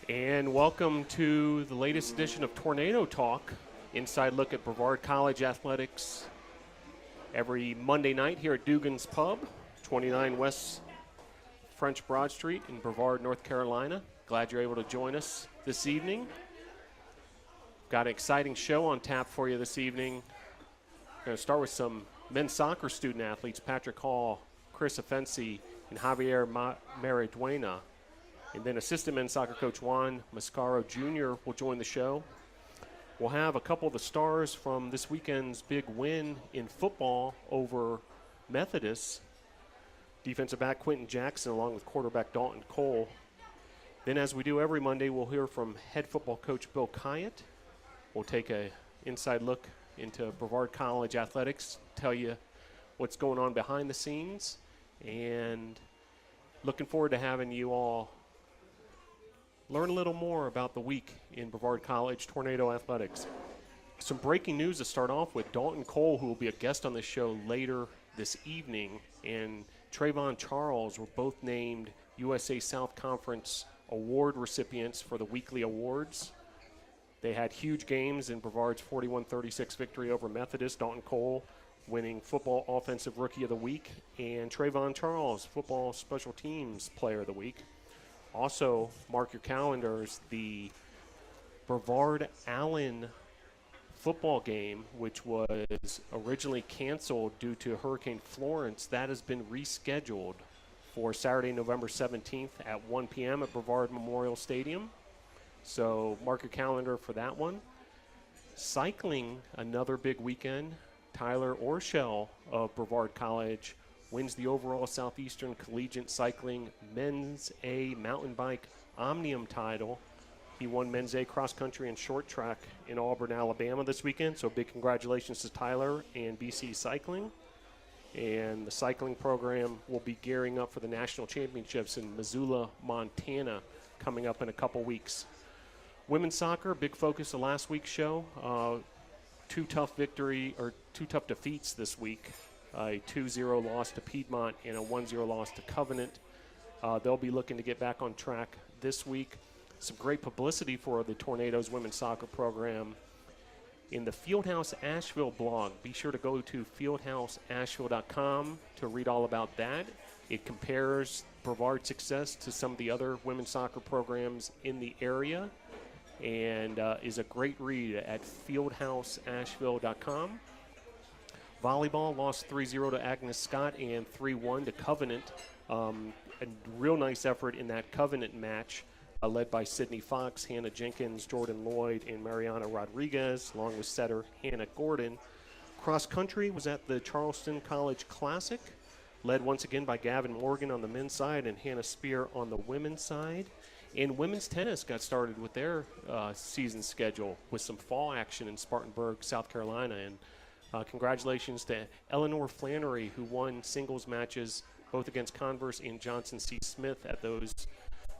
And welcome to the latest edition of Tornado Talk, inside look at Brevard College athletics every Monday night here at Dugan's Pub, 29 West French Broad Street in Brevard, North Carolina. Glad you're able to join us this evening. Got an exciting show on tap for you this evening. We're going to start with some men's soccer student athletes, Patrick Hall, Chris Offensi, and Javier Mariduena. And then assistant men's soccer coach Juan Mascaro Jr. will join the show. We'll have a couple of the stars from this weekend's big win in football over Methodist. Defensive back Quentin Jackson along with quarterback Dalton Cole. Then as we do every Monday, we'll hear from head football coach Bill Kyatt. We'll take an inside look into Brevard College athletics, tell you what's going on behind the scenes, and looking forward to having you all learn a little more about the week in Brevard College Tornado athletics. Some breaking news to start off with. Dalton Cole, who will be a guest on this show later this evening, and Trayvon Charles were both named USA South Conference award recipients for the weekly awards. They had huge games in Brevard's 41-36 victory over Methodist. Dalton Cole winning Football Offensive Rookie of the Week, and Trayvon Charles, Football Special Teams Player of the Week. Also, mark your calendars, the Brevard-Allen football game, which was originally canceled due to Hurricane Florence, that has been rescheduled for Saturday, November 17th at 1 p.m. at Brevard Memorial Stadium. So mark your calendar for that one. Cycling, another big weekend. Tyler Orshell of Brevard College wins the overall Southeastern Collegiate Cycling Men's A Mountain Bike Omnium title. He won Men's A Cross Country and Short Track in Auburn, Alabama this weekend. So big congratulations to Tyler and BC Cycling. And the cycling program will be gearing up for the national championships in Missoula, Montana, coming up in a couple weeks. Women's soccer, big focus of last week's show. Two tough defeats this week. A 2-0 loss to Piedmont and a 1-0 loss to Covenant. They'll be looking to get back on track this week. Some great publicity for the Tornadoes women's soccer program in the Fieldhouse Asheville blog. Be sure to go to fieldhouseasheville.com to read all about that. It compares Brevard's success to some of the other women's soccer programs in the area, and is a great read at fieldhouseasheville.com. Volleyball lost 3-0 to Agnes Scott and 3-1 to Covenant. A real nice effort in that Covenant match, led by Sydney Fox, Hannah Jenkins, Jordan Lloyd, and Mariana Rodriguez, along with setter Hannah Gordon. Cross country was at the Charleston College Classic, led once again by Gavin Morgan on the men's side and Hannah Spear on the women's side. And women's tennis got started with their season schedule with some fall action in Spartanburg, South Carolina. And congratulations to Eleanor Flannery, who won singles matches both against Converse and Johnson C. Smith at those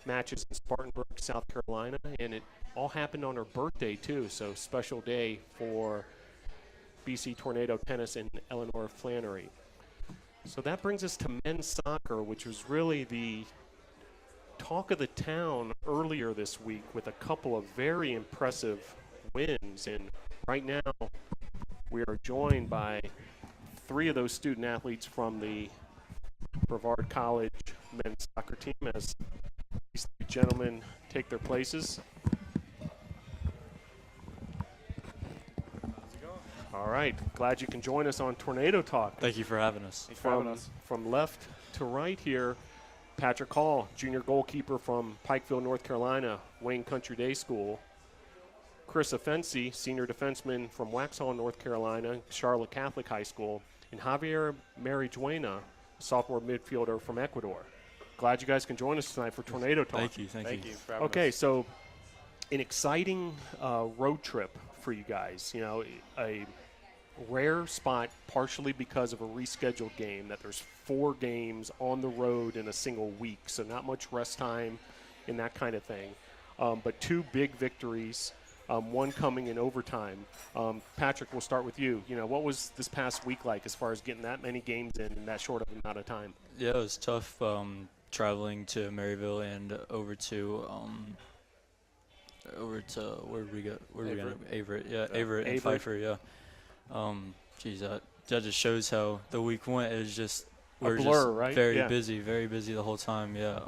matches in Spartanburg, South Carolina. And it all happened on her birthday, too. So special day for BC Tornado Tennis and Eleanor Flannery. So that brings us to men's soccer, which was really the talk of the town earlier this week with a couple of very impressive wins. And right now, we are joined by three of those student athletes from the Brevard College men's soccer team as these three gentlemen take their places. All right, glad you can join us on Tornado Talk. Thank you for having us. From left to right here, Patrick Hall, junior goalkeeper from Pikeville, North Carolina, Wayne Country Day School. Chris Offensi, senior defenseman from Waxhaw, North Carolina, Charlotte Catholic High School. And Javier Mariduena, sophomore midfielder from Ecuador. Glad you guys can join us tonight for Tornado Talk. Thank you for having Okay, us. so an exciting road trip for you guys. You know, a rare spot partially because of a rescheduled game, that there's 4 games on the road in a single week, so not much rest time and that kind of thing. But 2 big victories, one coming in overtime. Patrick, we'll start with you. You know, what was this past week like as far as getting that many games in that short of amount of time? Yeah, it was tough traveling to Maryville and over to over to where did we go? Where did we go? Averett. Yeah, Averett and Pfeiffer. Yeah. Geez, that just shows how the week went. It was just we're blur, just right? very busy the whole time. Yeah.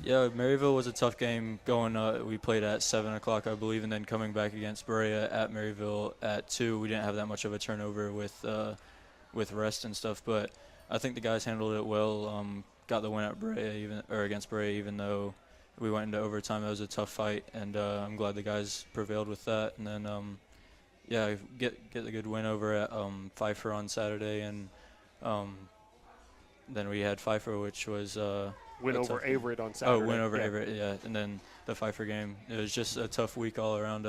Yeah, Maryville was a tough game going. We played at 7 o'clock, I believe, and then coming back against Berea at Maryville at 2. We didn't have that much of a turnover with rest and stuff, but I think the guys handled it well. Got the win at against Berea, even though we went into overtime. That was a tough fight, and I'm glad the guys prevailed with that. And then, get a good win over at Pfeiffer on Saturday, and then we had Pfeiffer, which was win over Averett on Saturday. Oh, win over Averett, yeah. And then the Pfeiffer game. It was just a tough week all around.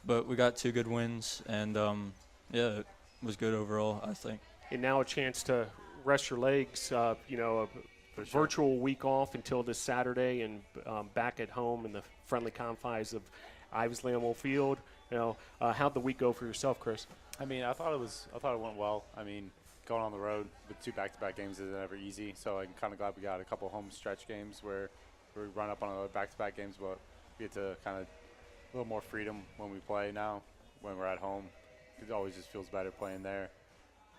But we got 2 good wins, and it was good overall, I think. And now a chance to rest your legs, virtual week off until this Saturday, and back at home in the friendly confines of Ives Lamwell Field. How'd the week go for yourself, Chris? I mean, I thought it went well. I mean, going on the road with 2 back-to-back games isn't ever easy, so I'm kind of glad we got a couple home stretch games where we run up on other back-to-back games, but we get to kind of a little more freedom when we play now, when we're at home. It always just feels better playing there.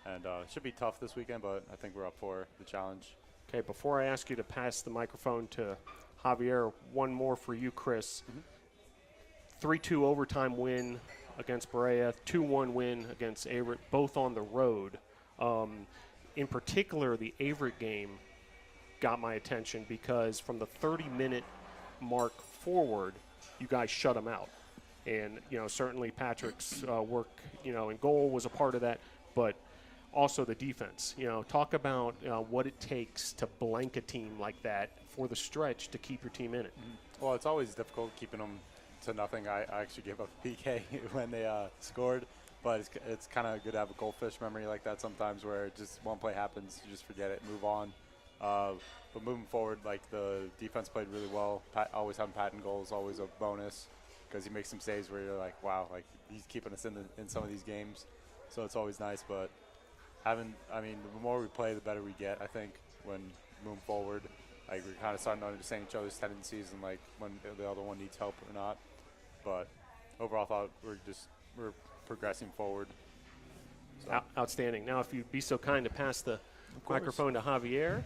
And it should be tough this weekend, but I think we're up for the challenge. Okay, before I ask you to pass the microphone to Javier, one more for you, Chris. 3-2 overtime win against Berea, 2-1 win against Averett, both on the road. In particular, the Averett game got my attention because from the 30-minute mark forward, you guys shut them out. And, certainly Patrick's work, in goal was a part of that, but also the defense. Talk about what it takes to blank a team like that for the stretch to keep your team in it. Well, it's always difficult keeping them to nothing. I actually gave up a PK when they scored, but it's kind of good to have a goldfish memory like that sometimes where just one play happens, you just forget it, move on. But moving forward, like the defense played really well. Always having Pat in goal is always a bonus because he makes some saves where you're like, wow, like he's keeping us in some of these games. So it's always nice, but the more we play, the better we get, I think, when moving forward. Like, we're kind of starting to understand each other's tendencies and, like, when the other one needs help or not. But overall, I thought we're progressing forward. So. Outstanding. Now, if you'd be so kind to pass the microphone to Javier.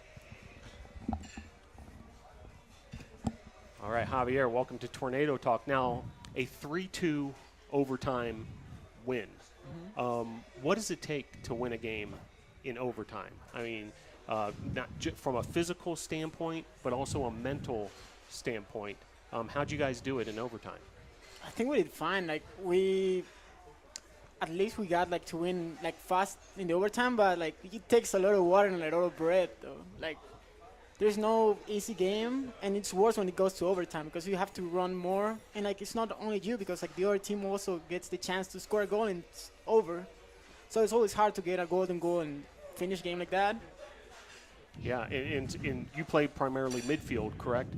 All right, Javier, welcome to Tornado Talk. Now, a 3-2 overtime win. What does it take to win a game in overtime? I mean, not from a physical standpoint, but also a mental standpoint. How'd you guys do it in overtime? I think we did fine. At least we got to win fast in the overtime, but it takes a lot of water and a lot of bread though. There's no easy game, and it's worse when it goes to overtime because you have to run more, and it's not only you because the other team also gets the chance to score a goal and it's over. So it's always hard to get a golden goal and finish game like that. Yeah, and you play primarily midfield, correct?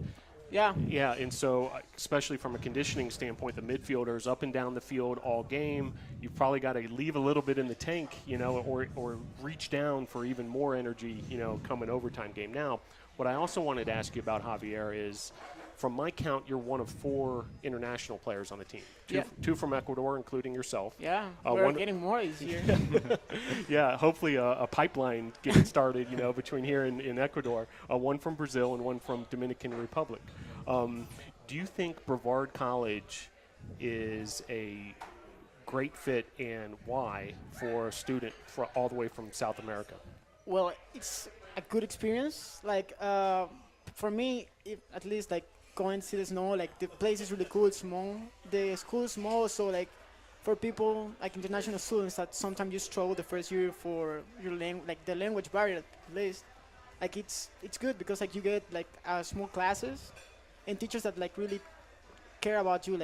Yeah. Yeah, and so especially from a conditioning standpoint, the midfielders up and down the field all game. You've probably got to leave a little bit in the tank, or reach down for even more energy, come an overtime game. Now, what I also wanted to ask you about, Javier, is from my count, you're one of 4 international players on the team. Two from Ecuador, including yourself. Yeah, we're getting more this year. Yeah, hopefully a pipeline getting started, between here and Ecuador. One from Brazil and one from Dominican Republic. Do you think Brevard College is a great fit, and why, for a student all the way from South America? Well, it's a good experience. For me, at least going to see the snow, the place is really cool. It's small. The school is small, so for people international students that sometimes you struggle the first year for your the language barrier at least. It's good because you get small classes and teachers that really care about you,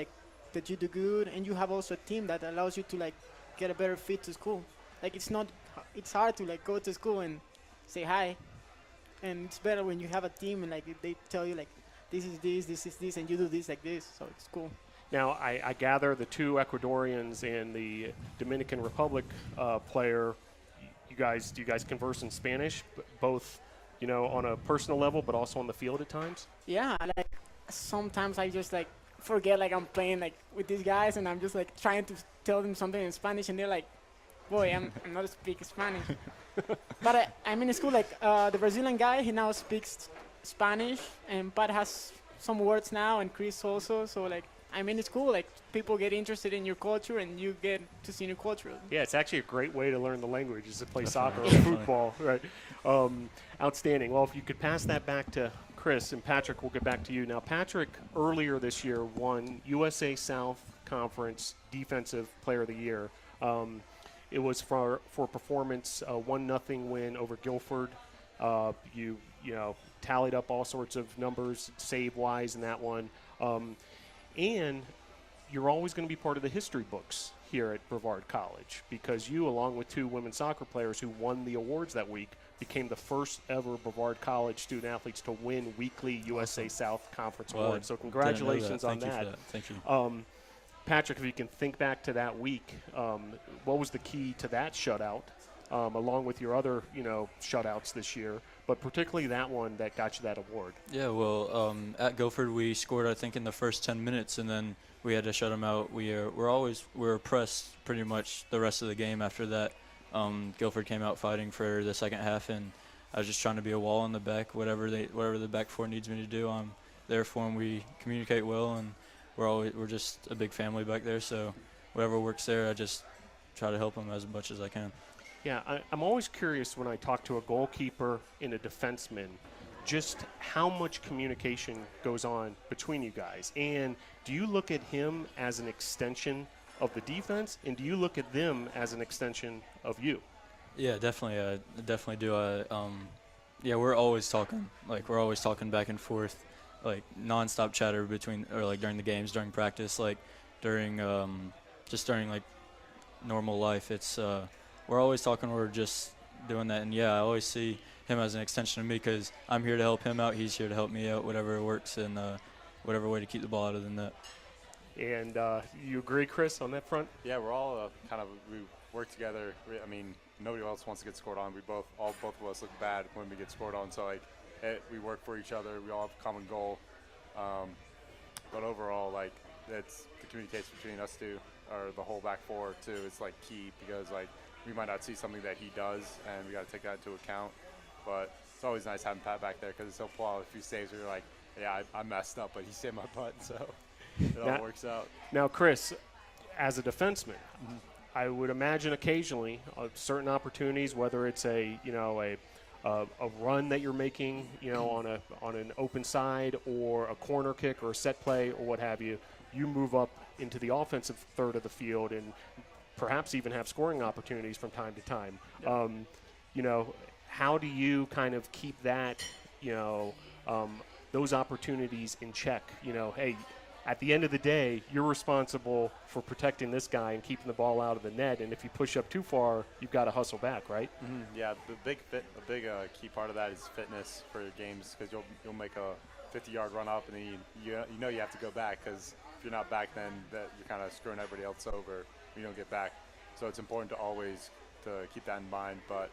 that you do good, and you have also a team that allows you to get a better fit to school. It's hard to go to school and say hi, and it's better when you have a team and they tell you this is this, and you do this this. So it's cool. Now, I gather the 2 Ecuadorians and the Dominican Republic player, do you guys converse in Spanish, both, on a personal level, but also on the field at times? Yeah, sometimes I just like forget like I'm playing like with these guys, and I'm just like trying to tell them something in Spanish, and they're like, "Boy, I'm not speaking Spanish." But I'm in school like the Brazilian guy. He now speaks Spanish, and Pat has some words now, and Chris also. So like I'm in school, like people get interested in your culture, and you get to see new culture. Yeah, it's actually a great way to learn the language is to play soccer or Definitely. football, right? Outstanding. Well, if you could pass that back to Chris, and Patrick, we'll get back to you. Now, Patrick earlier this year won USA South Conference Defensive Player of the Year. It was for performance, 1-0 win over Guilford. You tallied up all sorts of numbers, save-wise in that one. And you're always going to be part of the history books here at Brevard College because you, along with 2 women's soccer players who won the awards that week, became the first ever Brevard College student athletes to win weekly USA South Conference Well, awards. So didn't know congratulations on Thank you that. for that. Thank you. Patrick, if you can think back to that week, what was the key to that shutout, along with your other, shutouts this year, but particularly that one that got you that award? Yeah, well, at Guilford we scored I think in the first 10 minutes, and then we had to shut them out. We were pressed pretty much the rest of the game after that. Guilford came out fighting for the second half, and I was just trying to be a wall in the back. Whatever the back four needs me to do, I'm there for them. We communicate well, and we're just a big family back there. So whatever works there, I just try to help them as much as I can. Yeah, I'm always curious when I talk to a goalkeeper and a defenseman, just how much communication goes on between you guys. And do you look at him as an extension of the defense, and do you look at them as an extension of you? Yeah, definitely. I definitely do. Yeah, we're always talking. Like, we're always talking back and forth, like nonstop chatter between, or like during the games, during practice, like during like normal life. It's we're always talking. We're just doing that, and yeah, I always see him as an extension of me because I'm here to help him out. He's here to help me out, whatever works, and whatever way to keep the ball out of the net. And you agree, Chris, on that front? Yeah, we're all we work together. I mean, nobody else wants to get scored on. Both of us look bad when we get scored on. So we work for each other. We all have a common goal. But overall, like, it's the communication between us two, or the whole back four too. It's like key because like we might not see something that he does, and we got to take that into account. But it's always nice having Pat back there because he'll pull out a few saves where you're like, yeah, I messed up, but he saved my butt, so it all works out. Now, Chris, as a defenseman, I would imagine occasionally certain opportunities, whether it's a run that you're making, on an open side or a corner kick or a set play or what have you, you move up into the offensive third of the field and perhaps even have scoring opportunities from time to time. Yep. How do you kind of keep that, those opportunities in check? Hey, at the end of the day, you're responsible for protecting this guy and keeping the ball out of the net. And if you push up too far, you've got to hustle back, right? Mm-hmm. Yeah, a big key part of that is fitness for your games because you'll make a 50-yard run up and then you have to go back because if you're not back, then you're kind of screwing everybody else over when you don't get back. So it's important to always keep that in mind. But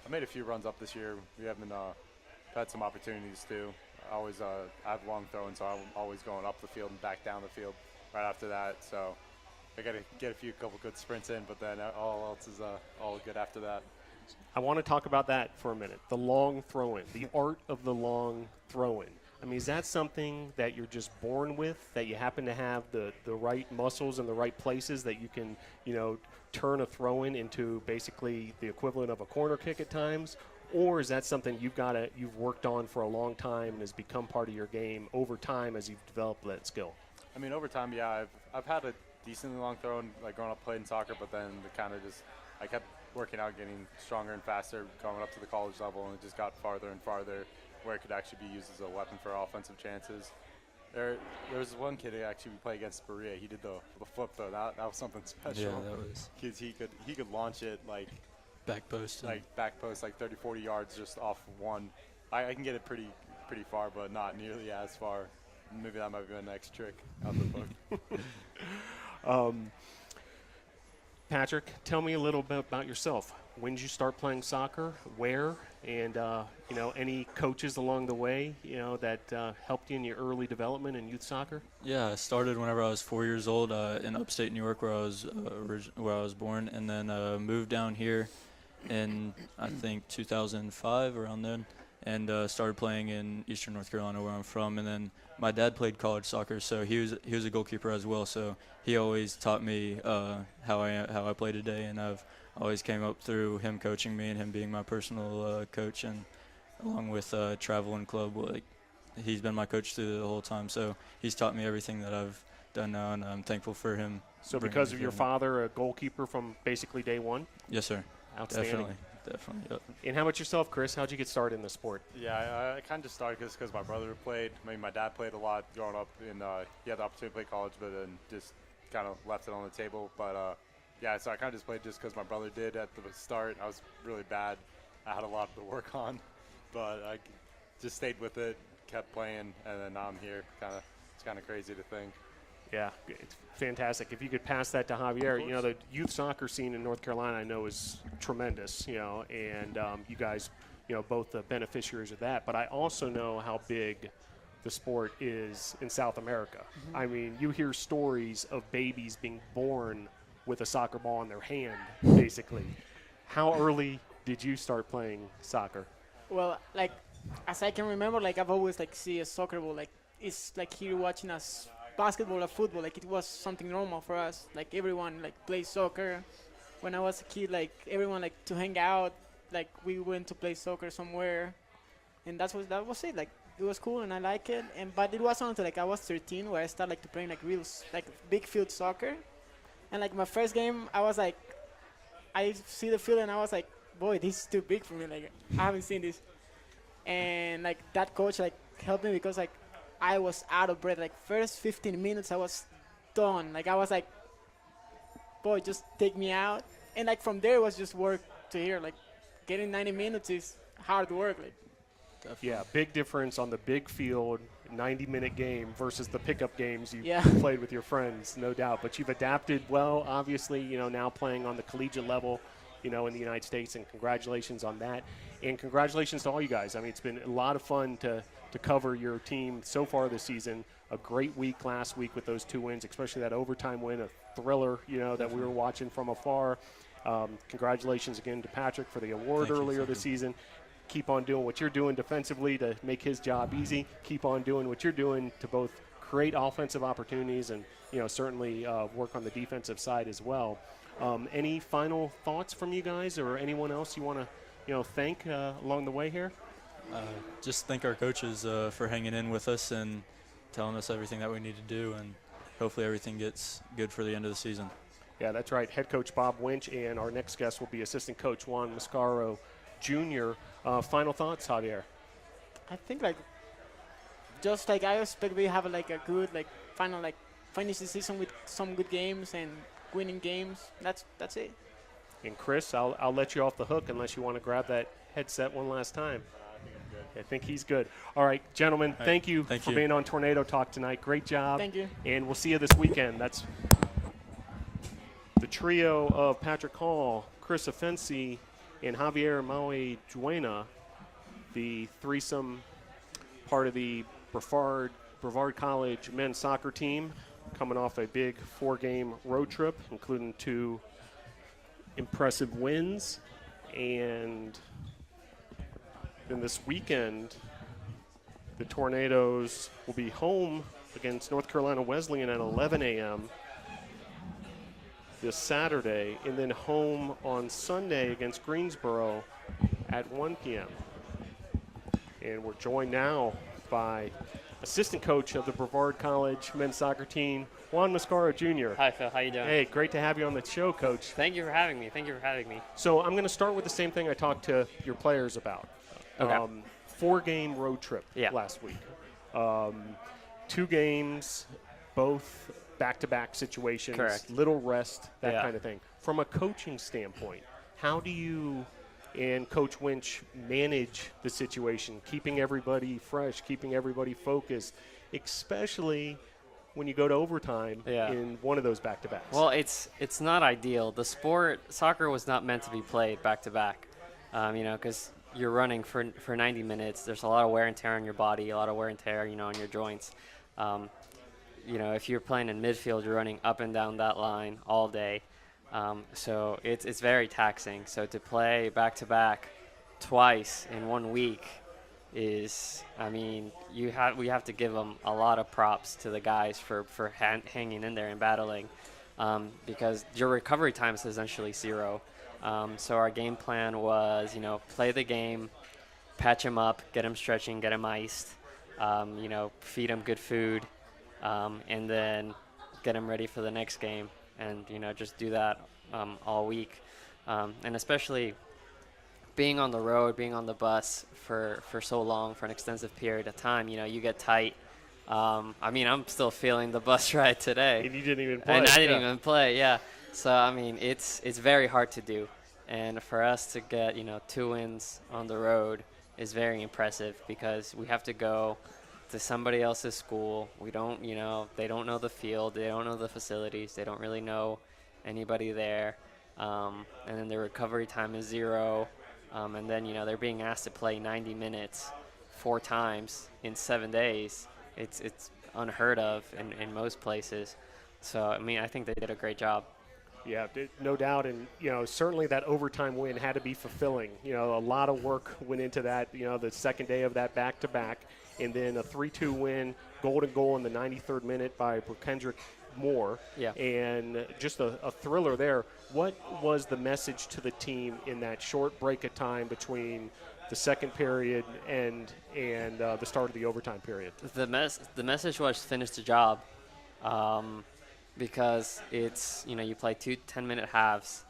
I made a few runs up this year. We haven't had some opportunities too. I have long throwing, so I'm always going up the field and back down the field right after that. So I got to get a couple good sprints in, but then all else is all good after that. I want to talk about that for a minute. The long throw-in, the art of the long throw-in. I mean, is that something that you're just born with, that you happen to have the right muscles in the right places that you can, turn a throw-in into basically the equivalent of a corner kick at times? Or is that something you've worked on for a long time and has become part of your game over time as you've developed that skill? I mean, over time, yeah, I've had a decently long throw, like growing up playing soccer, but then I kept working out, getting stronger and faster, going up to the college level, and it just got farther and farther where it could actually be used as a weapon for offensive chances. There was one kid who actually we played against Berea. He did the flip throw. That was something special. Yeah, that was. Because he could launch it like back post, like 30, 40 yards just off one. I can get it pretty far, but not nearly as far. Maybe that might be my next trick out the book. Patrick, tell me a little bit about yourself. when did you start playing soccer, where, and, any coaches along the way, that helped you in your early development in youth soccer? Yeah, I started whenever I was 4 years old in upstate New York, where I was born, and then moved down here in I think 2005, around then, and started playing in Eastern North Carolina, where I'm from. And then my dad played college soccer, so he was a goalkeeper as well. So he always taught me how I play today, and I've always came up through him coaching me and him being my personal coach, and along with travel and club, he's been my coach through the whole time. So he's taught me everything that I've done now, and I'm thankful for him. So because of your father, a goalkeeper from basically day one? Yes, sir. Outstanding. Definitely. Yep. And how about yourself, Chris? How'd you get started in the sport? Yeah, I kind of just started because my brother played. I mean, my dad played a lot growing up, and he had the opportunity to play college, but then just kind of left it on the table. But so I kind of just played just because my brother did at the start. I was really bad. I had a lot to work on, but I just stayed with it, kept playing, and then now I'm here. It's kind of crazy to think. Yeah, it's fantastic. If you could pass that to Javier, the youth soccer scene in North Carolina I know is tremendous, and you guys, both the beneficiaries of that. But I also know how big the sport is in South America. Mm-hmm. I mean, you hear stories of babies being born with a soccer ball in their hand, basically. How early did you start playing soccer? Well, as I can remember, I've always see a soccer ball, it's like here watching us basketball or football, it was something normal for us. Everyone plays soccer. When I was a kid, everyone to hang out, we went to play soccer somewhere, and that was it. It was cool and I like it. But it wasn't until I was 13 where I started to playing real big field soccer. And my first game, I was I see the field and I was boy, this is too big for me. I haven't seen this. And that coach helped me because I was out of breath. First 15 minutes I was done. I was boy, just take me out. And from there it was just work to here. Getting 90 minutes is hard work. Yeah, big difference on the big field 90-minute game versus the pickup games you played with your friends, no doubt. But you've adapted well, obviously, now playing on the collegiate level, in the United States, and congratulations on that. And congratulations to all you guys. I mean, it's been a lot of fun to cover your team so far this season. A great week last week with those 2 wins, especially that overtime win, a thriller, that we were watching from afar. Congratulations again to Patrick for the award earlier this season. Keep on doing what you're doing defensively to make his job easy. Keep on doing what you're doing to both create offensive opportunities and, certainly work on the defensive side as well. Any final thoughts from you guys or anyone else you want to, thank along the way here? Just thank our coaches for hanging in with us and telling us everything that we need to do, and hopefully everything gets good for the end of the season. Yeah, that's right. Head coach Bob Winch, and our next guest will be assistant coach Juan Mascaro Jr. Final thoughts, Javier? I think just I expect we have a good final finish the season with some good games and winning games. That's it. And Chris, I'll let you off the hook unless you want to grab that headset one last time. I think he's good. All right, gentlemen, thank you for being on Tornado Talk tonight. Great job. Thank you. And we'll see you this weekend. That's the trio of Patrick Hall, Chris Offensi, and Javier Maui Duena, the threesome part of the Brevard College men's soccer team, coming off a big 4-game road trip, including 2 impressive wins. And then this weekend, the Tornadoes will be home against North Carolina Wesleyan at 11 a.m. this Saturday, and then home on Sunday against Greensboro at 1 p.m. And we're joined now by assistant coach of the Brevard College men's soccer team, Juan Mascaro Jr. Hi, Phil. How you doing? Hey, great to have you on the show, Coach. Thank you for having me. So I'm going to start with the same thing I talked to your players about. Okay. 4-game road trip last week. 2 games, both back-to-back situations, Correct. little rest, that kind of thing. From a coaching standpoint, how do you and Coach Winch manage the situation, keeping everybody fresh, keeping everybody focused, especially when you go to overtime Yeah. in one of those back-to-backs. Well, it's not ideal. The sport, soccer was not meant to be played back-to-back, because you're running for 90 minutes. There's a lot of wear and tear on your body, a lot of wear and tear, on your joints. If you're playing in midfield, you're running up and down that line all day. So it's very taxing. So to play back-to-back twice in 1 week is, we have to give them a lot of props to the guys for hanging in there and battling, because your recovery time is essentially zero. So our game plan was, play the game, patch them up, get them stretching, get them iced, feed them good food, and then get them ready for the next game, and just do that all week, and especially being on the road, being on the bus for so long, for an extensive period of time, you get tight. I'm still feeling the bus ride today. And you didn't even play. And I didn't even play, yeah. So, it's very hard to do. And for us to get, 2 wins on the road is very impressive, because we have to go to somebody else's school. We don't, they don't know the field. They don't know the facilities. They don't really know anybody there. And then the recovery time is zero. And then, they're being asked to play 90 minutes 4 times in 7 days. It's unheard of in most places. So, I think they did a great job. Yeah, no doubt. And, certainly that overtime win had to be fulfilling. A lot of work went into that, the second day of that back-to-back. And then a 3-2 win, golden goal in the 93rd minute by Kendrick Moore. Yeah. And just a thriller there. What was the message to the team in that short break of time between the second period and the start of the overtime period? The message was finish the job, because it's, you play 2 10-minute halves,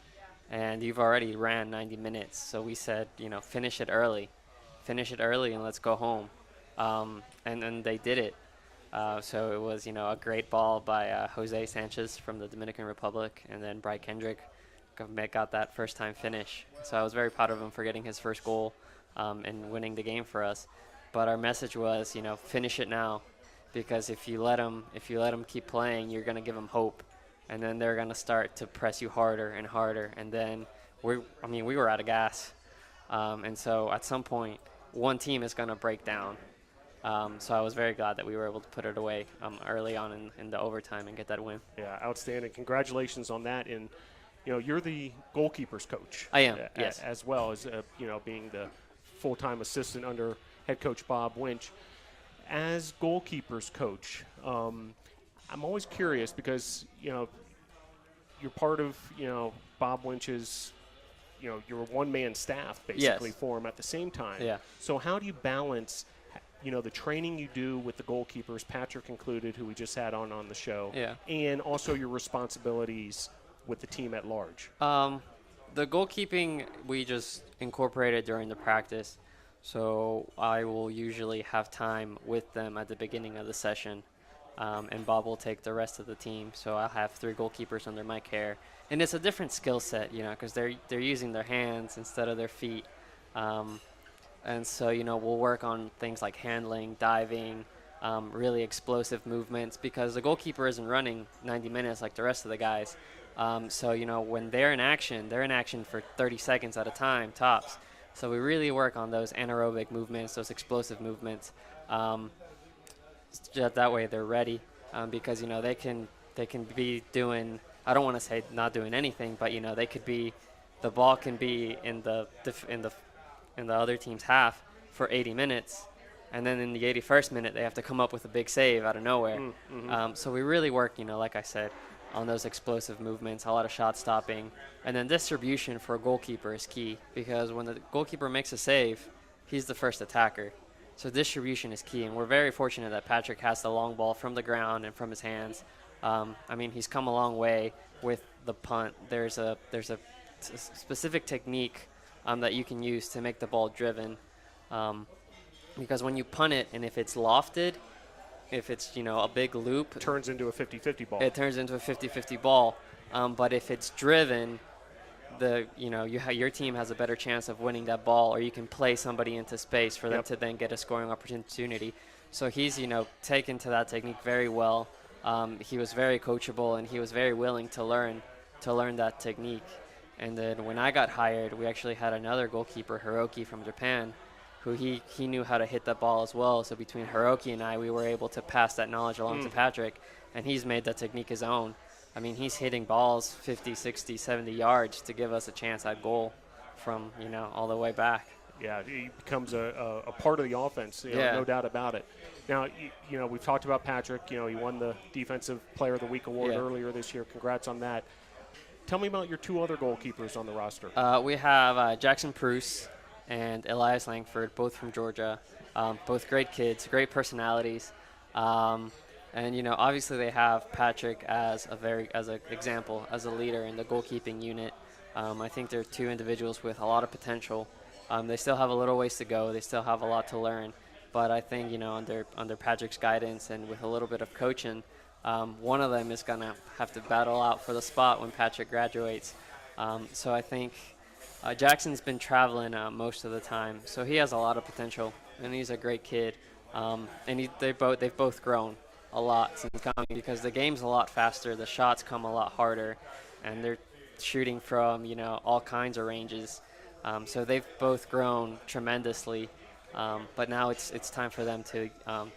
and you've already ran 90 minutes. So we said, finish it early, and let's go home. And then they did it. So it was, a great ball by Jose Sanchez from the Dominican Republic, and then Bry Kendrick got that first-time finish. So I was very proud of him for getting his first goal and winning the game for us. But our message was, finish it now, because if you let them keep playing, you're going to give them hope, and then they're going to start to press you harder and harder, and then we were out of gas, and so at some point, one team is going to break down. So I was very glad that we were able to put it away early on in the overtime and get that win. Yeah, outstanding. Congratulations on that. And, you're the goalkeepers coach. I am, yes. As well as, being the full-time assistant under head coach Bob Winch. As goalkeepers coach, I'm always curious because, you're part of, Bob Winch's, your one-man staff basically for him at the same time. Yeah. So how do you balance the training you do with the goalkeepers, Patrick included, who we just had on the show, and also your responsibilities with the team at large? The goalkeeping we just incorporated during the practice, so I will usually have time with them at the beginning of the session, and Bob will take the rest of the team. So I'll have 3 goalkeepers under my care, and it's a different skill set, because they're using their hands instead of their feet. And so, we'll work on things like handling, diving, really explosive movements, because the goalkeeper isn't running 90 minutes like the rest of the guys. So, when they're in action for 30 seconds at a time, tops. So we really work on those anaerobic movements, those explosive movements. That way they're ready, because, they can be doing, I don't want to say not doing anything, but, they could be, the ball can be in the other team's half for 80 minutes, and then in the 81st minute they have to come up with a big save out of nowhere. So we really work, like I said, on those explosive movements, a lot of shot stopping, and then distribution for a goalkeeper is key, because when the goalkeeper makes a save, he's the first attacker. So distribution is key, and we're very fortunate that Patrick has the long ball from the ground and from his hands. He's come a long way with the punt. There's a specific technique that you can use to make the ball driven, because when you punt it, and if it's lofted, if it's a big loop, it turns into a 50-50 ball. It turns into a 50-50 ball. But if it's driven, your team has a better chance of winning that ball, or you can play somebody into space for them to then get a scoring opportunity. So he's taken to that technique very well. he was very coachable, and he was very willing to learn that technique. And then when I got hired, we actually had another goalkeeper, Hiroki from Japan, who he knew how to hit that ball as well. So between Hiroki and I, we were able to pass that knowledge along to Patrick, and he's made that technique his own. I mean, he's hitting balls 50, 60, 70 yards to give us a chance at goal from, all the way back. Yeah, he becomes a part of the offense, no doubt about it. Now, we've talked about Patrick. He won the Defensive Player of the Week award earlier this year. Congrats on that. Tell me about your two other goalkeepers on the roster. We have Jackson Pruce and Elias Langford, both from Georgia. Both great kids, great personalities. And, obviously they have Patrick as an example, as a leader in the goalkeeping unit. I think they're two individuals with a lot of potential. They still have a little ways to go. They still have a lot to learn. But I think, under Patrick's guidance and with a little bit of coaching, one of them is going to have to battle out for the spot when Patrick graduates. So I think Jackson's been traveling most of the time, so he has a lot of potential, and he's a great kid. And they've both grown a lot since coming, because the game's a lot faster, the shots come a lot harder, and they're shooting from all kinds of ranges. So they've both grown tremendously. But now it's time for them to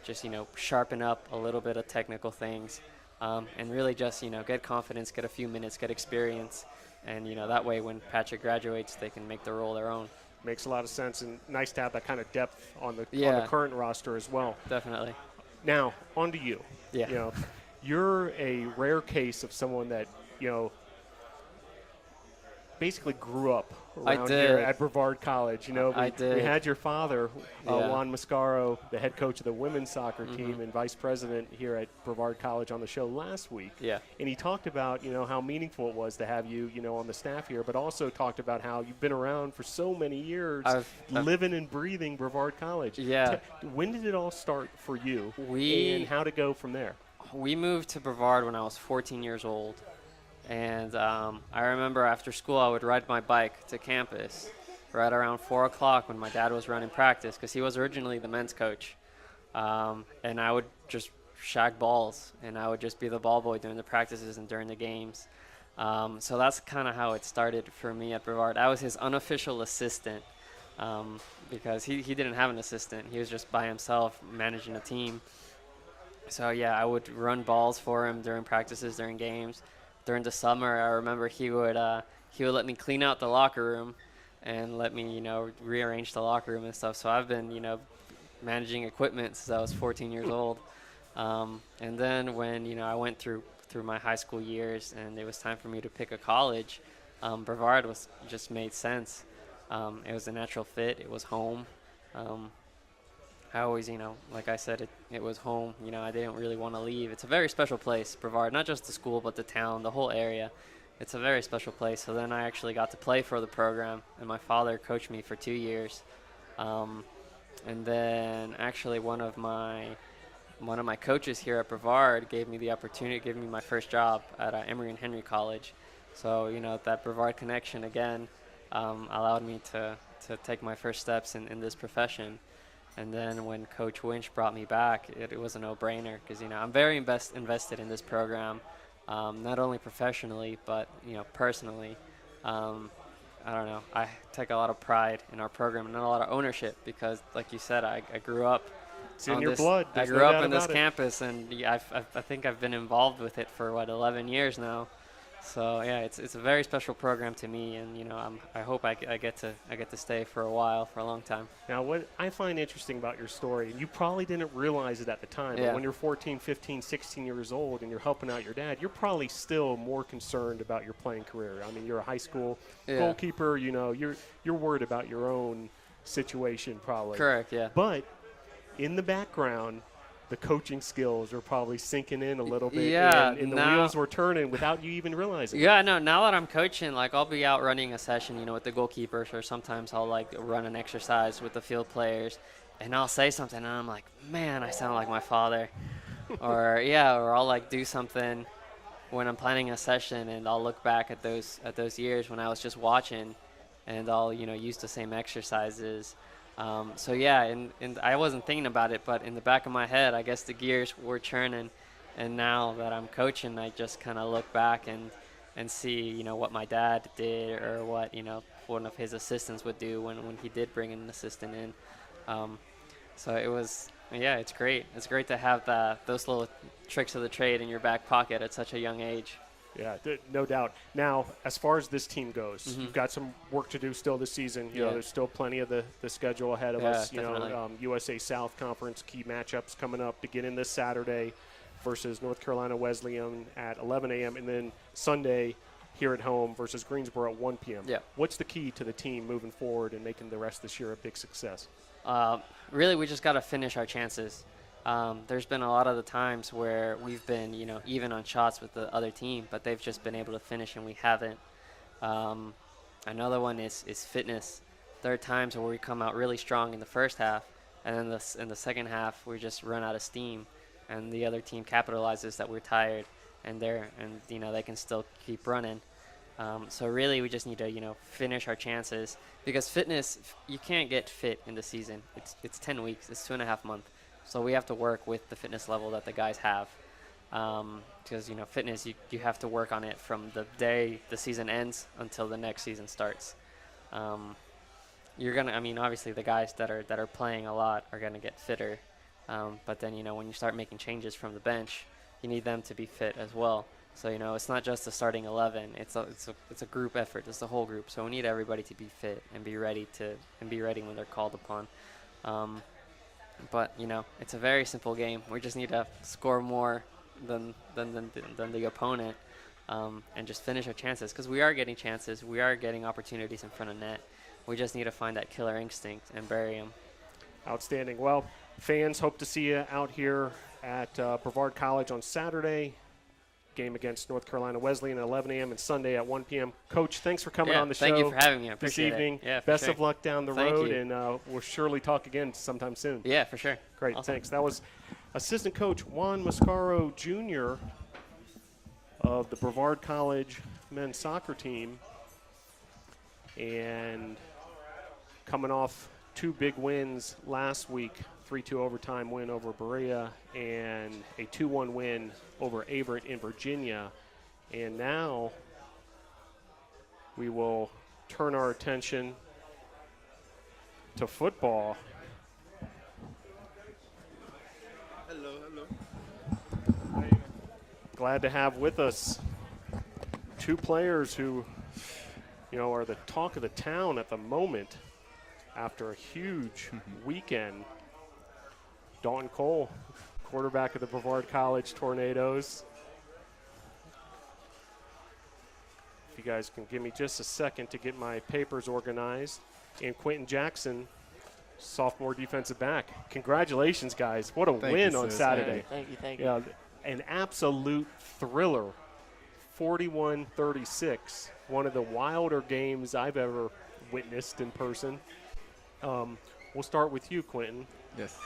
just sharpen up a little bit of technical things, and really just get confidence, get a few minutes, get experience, and that way when Patrick graduates, they can make the role their own. Makes a lot of sense, and nice to have that kind of depth on the current roster as well. Definitely. Now, on to you. Yeah. You're a rare case of someone that basically grew up around here at Brevard College. I did. We had your father, Juan Mascaro, the head coach of the women's soccer team and vice president here at Brevard College, on the show last week. Yeah. And he talked about, how meaningful it was to have you, on the staff here, but also talked about how you've been around for so many years, living and breathing Brevard College. Yeah. When did it all start for you, and how to go from there? We moved to Brevard when I was 14 years old. And I remember after school I would ride my bike to campus right around 4 o'clock when my dad was running practice, because he was originally the men's coach. And I would just shag balls, and I would just be the ball boy during the practices and during the games. So that's kind of how it started for me at Brevard. I was his unofficial assistant, because he didn't have an assistant. He was just by himself managing a team. So, I would run balls for him during practices, during games. During the summer, I remember he would let me clean out the locker room and let me, rearrange the locker room and stuff. So I've been, managing equipment since I was 14 years old. And then when, I went through my high school years and it was time for me to pick a college, Brevard just made sense. It was a natural fit. It was home. I always, like I said, it was home. I didn't really want to leave. It's a very special place, Brevard, not just the school, but the town, the whole area. It's a very special place. So then I actually got to play for the program, and my father coached me for 2 years. And then actually one of my coaches here at Brevard gave me the opportunity, gave me my first job at Emory and Henry College. So, that Brevard connection, again, allowed me to take my first steps in this profession. And then when Coach Winch brought me back, it was a no-brainer, because I'm very invested in this program, not only professionally but personally. I don't know. I take a lot of pride in our program and a lot of ownership, because, like you said, I grew up. It's in your blood. I grew up in this campus, and I think I've been involved with it for 11 years now. So it's a very special program to me, and I hope I get to stay for a long time. Now, what I find interesting about your story, and you probably didn't realize it at the time, but when you're 14, 15, 16 years old and you're helping out your dad, you're probably still more concerned about your playing career. I mean, you're a high school goalkeeper. You're worried about your own situation, probably. Correct. Yeah. But in the background, the coaching skills are probably sinking in a little bit, and the wheels were turning without you even realizing. Yeah, no, now that I'm coaching, I'll be out running a session, with the goalkeepers, or sometimes I'll run an exercise with the field players, and I'll say something and I'm like, man, I sound like my father. or I'll do something when I'm planning a session, and I'll look back at those years when I was just watching, and I'll use the same exercises. And I wasn't thinking about it, but in the back of my head, I guess the gears were churning, And now that I'm coaching, I just kind of look back and see, what my dad did or what, one of his assistants would do when he did bring an assistant in. So it was, yeah, it's great. It's great to have those little tricks of the trade in your back pocket at such a young age. Yeah, no doubt. Now, as far as this team goes, Mm-hmm. you've got some work to do still this season. You Yeah. know, there's still plenty of the schedule ahead of Yeah, us. definitely. USA South Conference key matchups coming up to get in this Saturday versus North Carolina Wesleyan at 11 a.m. and then Sunday here at home versus Greensboro at 1 p.m. Yeah. What's the key to the team moving forward and making the rest of this year a big success? Really, we just got to finish our chances. There's been a lot of the times where we've been, even on shots with the other team, but they've just been able to finish and we haven't. Another one is fitness. There are times where we come out really strong in the first half, and then in the second half we just run out of steam, and the other team capitalizes that we're tired, and they can still keep running. So really, we just need to, finish our chances, because fitness, you can't get fit in the season. It's 10 weeks. It's 2.5 months. So we have to work with the fitness level that the guys have, because fitness, you have to work on it from the day the season ends until the next season starts. Obviously the guys that are playing a lot are gonna get fitter, but then when you start making changes from the bench, you need them to be fit as well. So it's not just the starting 11. It's a group effort. It's the whole group. So we need everybody to be fit and be ready when they're called upon. But it's a very simple game. We just need to score more than the opponent, and just finish our chances, because we are getting chances. We are getting opportunities in front of net. We just need to find that killer instinct and bury them. Outstanding. Well, fans, hope to see you out here at Brevard College on Saturday. Game against North Carolina Wesleyan at 11 a.m. and Sunday at 1 p.m. Coach, thanks for coming on the show. Thank you for having me. I this appreciate evening. it. Yeah, Best sure. of luck down the Thank road, you. and we'll surely talk again sometime soon. Yeah, for sure. Great, Awesome. thanks. That was assistant coach Juan Mascaro Jr. of the Brevard College men's soccer team, and coming off 2 big wins last week, 3-2 overtime win over Berea and a 2-1 win over Averett in Virginia. And now we will turn our attention to football. Hello. Glad to have with us 2 players who, are the talk of the town at the moment after a huge weekend. Dalton Cole, quarterback of the Brevard College Tornadoes. If you guys can give me just a second to get my papers organized. And Quentin Jackson, sophomore defensive back. Congratulations, guys. What a win on Saturday. Thank you. Yeah, an absolute thriller, 41-36. One of the wilder games I've ever witnessed in person. We'll start with you, Quentin. Yes.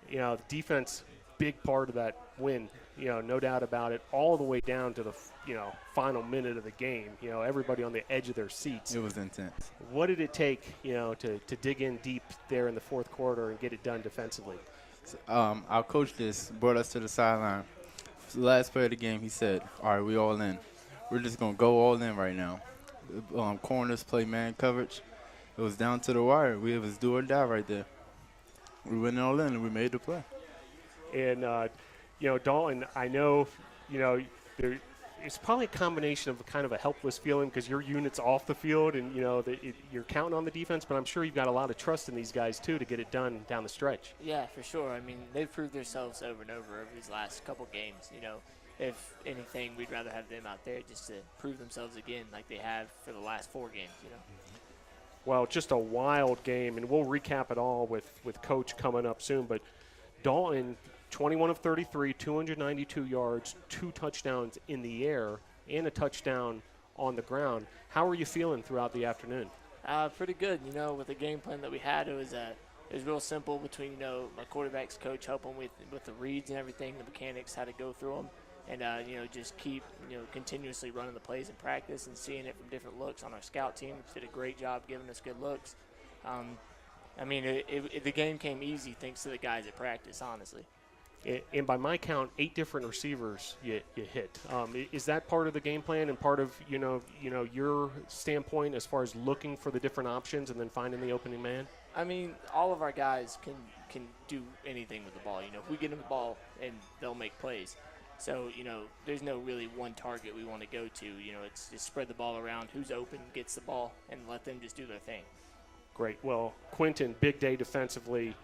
The defense, big part of that win, no doubt about it, all the way down to the, final minute of the game. Everybody on the edge of their seats. It was intense. What did it take, to dig in deep there in the fourth quarter and get it done defensively? Our coach just brought us to the sideline. The last play of the game, he said, all right, we all in. We're just going to go all in right now. Corners play man coverage. It was down to the wire. It was do or die right there. We went all in and we made the play. And, Dalton, I know, it's probably a combination of kind of a helpless feeling because your unit's off the field and, you're counting on the defense, but I'm sure you've got a lot of trust in these guys, too, to get it done down the stretch. Yeah, for sure. I mean, they've proved themselves over and over these last couple games. If anything, we'd rather have them out there just to prove themselves again like they have for the last 4 games, Well, just a wild game, and we'll recap it all with Coach coming up soon. But Dalton, 21 of 33, 292 yards, 2 touchdowns in the air, and a touchdown on the ground. How are you feeling throughout the afternoon? Pretty good. With the game plan that we had, it was real simple between, my quarterback's coach helping with the reads and everything, the mechanics, how to go through them. And, just keep, continuously running the plays in practice and seeing it from different looks on our scout team, which did a great job giving us good looks. The game came easy thanks to the guys at practice, honestly. And by my count, 8 different receivers you hit. Is that part of the game plan and part of your standpoint as far as looking for the different options and then finding the opening man? I mean, all of our guys can do anything with the ball. If we get them the ball, and they'll make plays. So, there's no really one target we want to go to. It's just spread the ball around. Who's open gets the ball, and let them just do their thing. Great. Well, Quentin, big day defensively.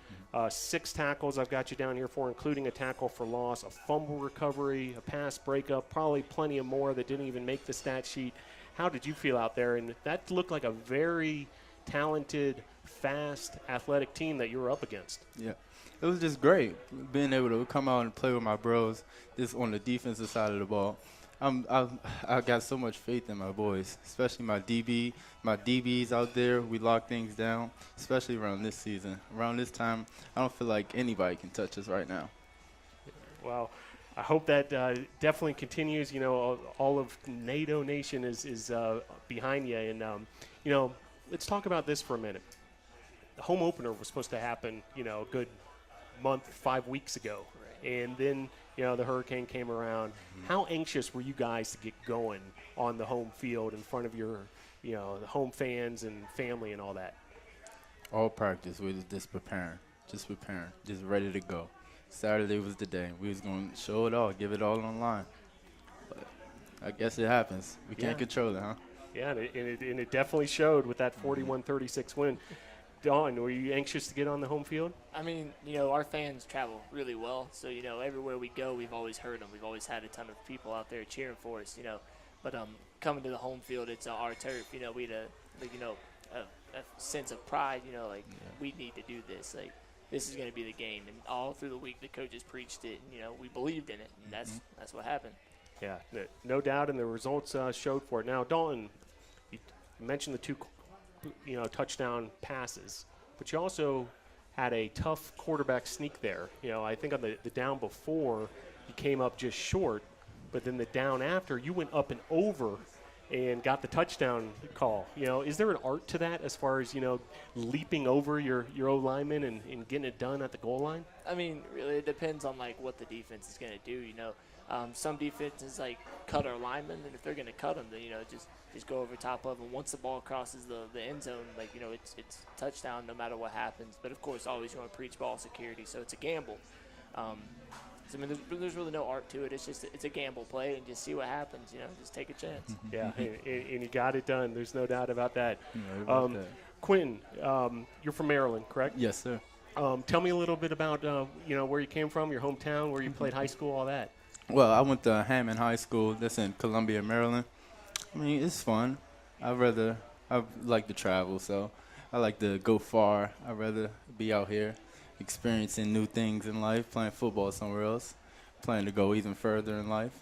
6 tackles I've got you down here for, including a tackle for loss, a fumble recovery, a pass breakup, probably plenty of more that didn't even make the stat sheet. How did you feel out there? And that looked like a very talented, fast, athletic team that you were up against. Yeah. It was just great being able to come out and play with my bros just on the defensive side of the ball. I got so much faith in my boys, especially my DBs out there. We lock things down, especially around this season. Around this time, I don't feel like anybody can touch us right now. Well, I hope that definitely continues. All of NATO Nation is behind you. And, let's talk about this for a minute. The home opener was supposed to happen, a good month, 5 weeks ago. Right. And then, the hurricane came around. Mm-hmm. How anxious were you guys to get going on the home field in front of your, the home fans and family and all that? All practice, we was just preparing, just ready to go. Saturday was the day. We was going to show it all, give it all online. But I guess it happens. We can't control it, huh? Yeah, and it definitely showed with that 41-36 win. Dawn, were you anxious to get on the home field? I mean, our fans travel really well. So, everywhere we go, we've always heard them. We've always had a ton of people out there cheering for us, But coming to the home field, it's our turf. We had a sense of pride, we need to do this. Like, this is going to be the game. And all through the week, the coaches preached it. And, we believed in it. And that's what happened. Yeah, no doubt. And the results showed for it. Now, Dalton, you mentioned the 2 touchdown passes, but you also had a tough quarterback sneak there. I think on the down before, you came up just short, but then the down after, you went up and over and got the touchdown call. Is there an art to that as far as, leaping over your O-lineman and getting it done at the goal line? I mean, really, it depends on, what the defense is going to do, Some defenses, cut our linemen, and if they're going to cut them, then, just go over top of them. Once the ball crosses the end zone, it's touchdown no matter what happens. But, of course, always going to preach ball security, so it's a gamble. So, I mean, there's really no art to it. It's a gamble play, and just see what happens, just take a chance. Yeah, and you got it done. There's no doubt about that. Yeah, Quentin, you're from Maryland, correct? Yes, sir. Tell me a little bit about, where you came from, your hometown, where you played high school, all that. Well, I went to Hammond High School. That's in Columbia, Maryland. I mean, it's fun. I like to travel, so I like to go far. I'd rather be out here experiencing new things in life, playing football somewhere else, planning to go even further in life.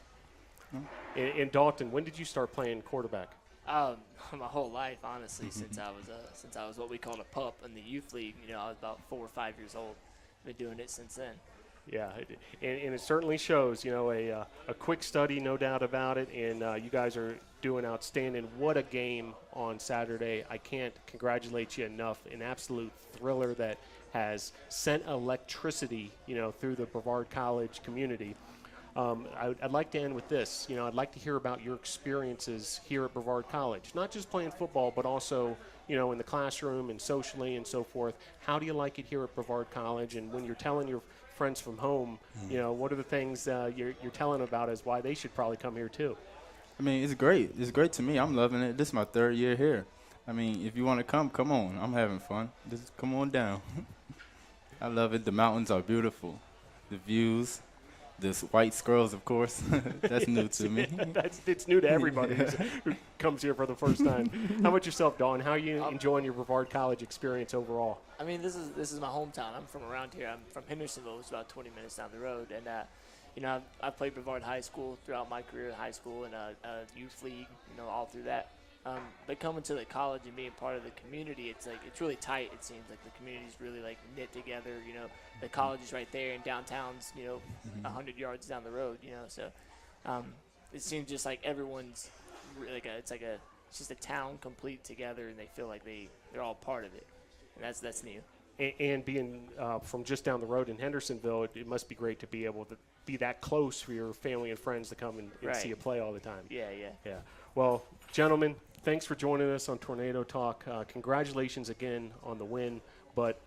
And Dalton, when did you start playing quarterback? My whole life, honestly, since I was what we called a pup in the youth league. I was about 4 or 5 years old. Been doing it since then. Yeah, and it certainly shows, a quick study, no doubt about it, and you guys are doing outstanding. What a game on Saturday. I can't congratulate you enough. An absolute thriller that has sent electricity, through the Brevard College community. I'd like to end with this. I'd like to hear about your experiences here at Brevard College, not just playing football, but also, in the classroom and socially and so forth. How do you like it here at Brevard College? And when you're telling your friends from home, what are the things you're telling about as why they should probably come here too? I mean, it's great. It's great to me. I'm loving it. This is my 3rd year here. I mean, if you want to come on. I'm having fun. Just come on down. I love it. The mountains are beautiful. The views. This white squirrels, of course. That's new to me. It's new to everybody who comes here for the first time. How about yourself, Dawn? How are you enjoying your Brevard College experience overall? I mean, this is my hometown. I'm from around here. I'm from Hendersonville. It's about 20 minutes down the road. And, I've played Brevard High School throughout my career, high school and youth league, all through that. But coming to the college and being part of the community, it's really tight. It seems like the community's really knit together. The college is right there, and downtown's 100 yards down the road. So it seems just like everyone's it's just a town complete together, and they feel like they're all part of it, and that's new. and being from just down the road in Hendersonville, it must be great to be able to be that close for your family and friends to come and Right. see you play all the time. Yeah. Yeah. Well, gentlemen, thanks for joining us on Tornado Talk. Congratulations again on the win, but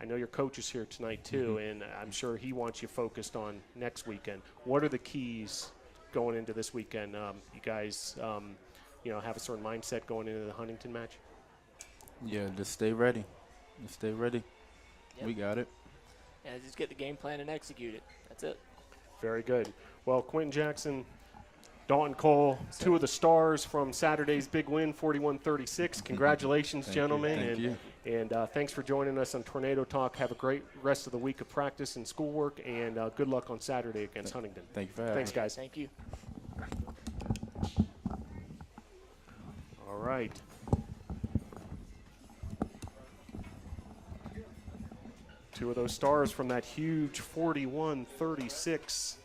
I know your coach is here tonight too, and I'm sure he wants you focused on next weekend. What are the keys going into this weekend? You guys, have a certain mindset going into the Huntington match? Yeah, just stay ready. Yep. We got it. And just get the game plan and execute it. That's it. Very good. Well, Quentin Jackson, Dalton Cole, two of the stars from Saturday's big win, 41-36. Congratulations, gentlemen. Thank you. And thanks for joining us on Tornado Talk. Have a great rest of the week of practice and schoolwork, and good luck on Saturday against Huntington. Thank you for having Thanks, me. guys. Thank you. All right. Two of those stars from that huge 41-36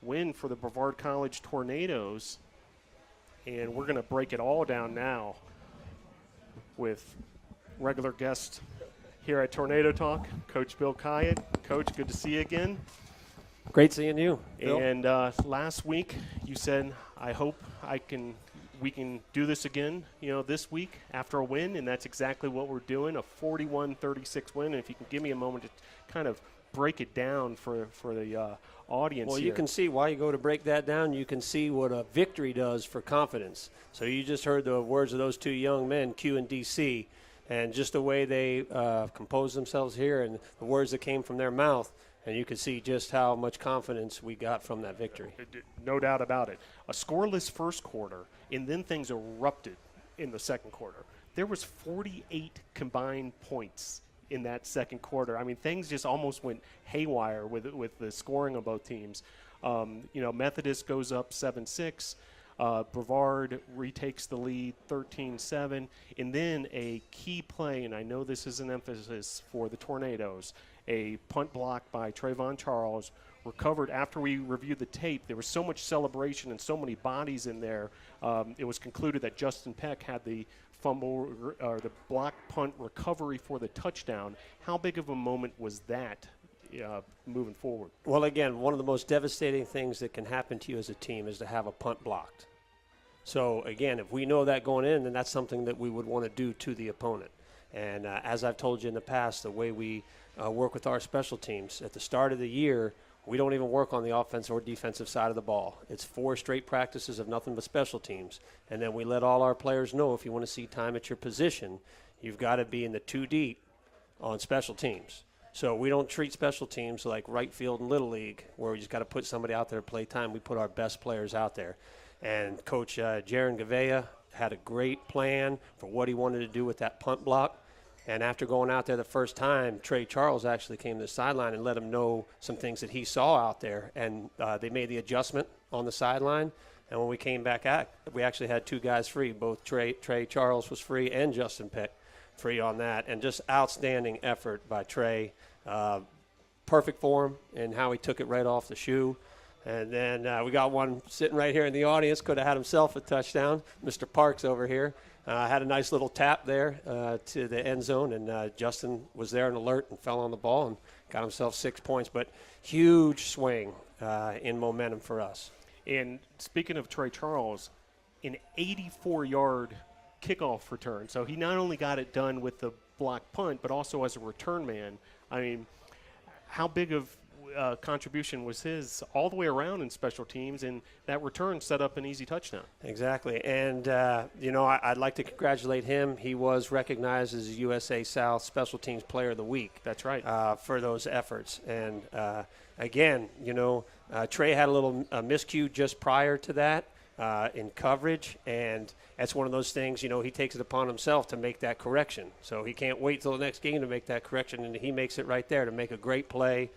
win for the Brevard College Tornadoes. And we're going to break it all down now with regular guest here at Tornado Talk, Coach Bill Kyatt. Coach, good to see you again. Great seeing you, Bill. And last week you said, I hope we can do this again, this week after a win, and that's exactly what we're doing, a 41-36 win. And if you can give me a moment to kind of break it down for the audience Well, here. you can see why you go to break that down. You can see what a victory does for confidence. So you just heard the words of those two young men, Q and DC, and just the way they composed themselves here and the words that came from their mouth. And you can see just how much confidence we got from that victory. No doubt about it. A scoreless first quarter, and then things erupted in the second quarter. There was 48 combined points in that second quarter. I mean, things just almost went haywire with the scoring of both teams. Methodist goes up 7-6. Brevard retakes the lead 13-7. And then a key play, and I know this is an emphasis for the Tornadoes, a punt block by Trayvon Charles, recovered after we reviewed the tape. There was so much celebration and so many bodies in there. It was concluded that Justin Peck had the fumble or the block punt recovery for the touchdown. How big of a moment was that moving forward? Well, again, one of the most devastating things that can happen to you as a team is to have a punt blocked. So, again, if we know that going in, then that's something that we would want to do to the opponent. And as I've told you in the past, the way we work with our special teams, at the start of the year, we don't even work on the offensive or defensive side of the ball. It's 4 straight practices of nothing but special teams. And then we let all our players know if you want to see time at your position, you've got to be in the 2 deep on special teams. So we don't treat special teams like right field and Little League where we just got to put somebody out there to play time. We put our best players out there. And Coach Jaron Gavea had a great plan for what he wanted to do with that punt block. And after going out there the first time, Trey Charles actually came to the sideline and let him know some things that he saw out there. And they made the adjustment on the sideline. And when we came back out, we actually had 2 guys free. Both Trey Charles was free and Justin Peck free on that. And just outstanding effort by Trey. Perfect form and how he took it right off the shoe. And then we got one sitting right here in the audience, could have had himself a touchdown. Mr. Parks over here had a nice little tap there to the end zone, and Justin was there and alert and fell on the ball and got himself 6 points. But huge swing in momentum for us. And speaking of Trey Charles, an 84-yard kickoff return. So he not only got it done with the block punt, but also as a return man. I mean, how big of contribution was his all the way around in special teams, and that return set up an easy touchdown. Exactly. And, I'd like to congratulate him. He was recognized as USA South Special Teams Player of the Week. That's right. For those efforts. And, again, Trey had a little miscue just prior to that in coverage, and that's one of those things, he takes it upon himself to make that correction. So he can't wait till the next game to make that correction, and he makes it right there to make a great play.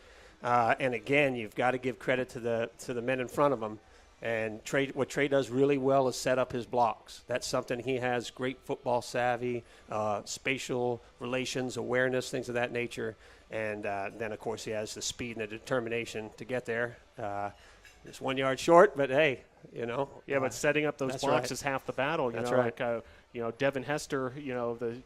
And again, you've got to give credit to the men in front of him. And what Trey does really well is set up his blocks. That's something he has great football savvy, spatial relations, awareness, things of that nature. And then, of course, he has the speed and the determination to get there. Just 1 yard short, but, hey, you know. Yeah, but setting up those That's blocks right. is half the battle. That's know, right. Like, Devin Hester,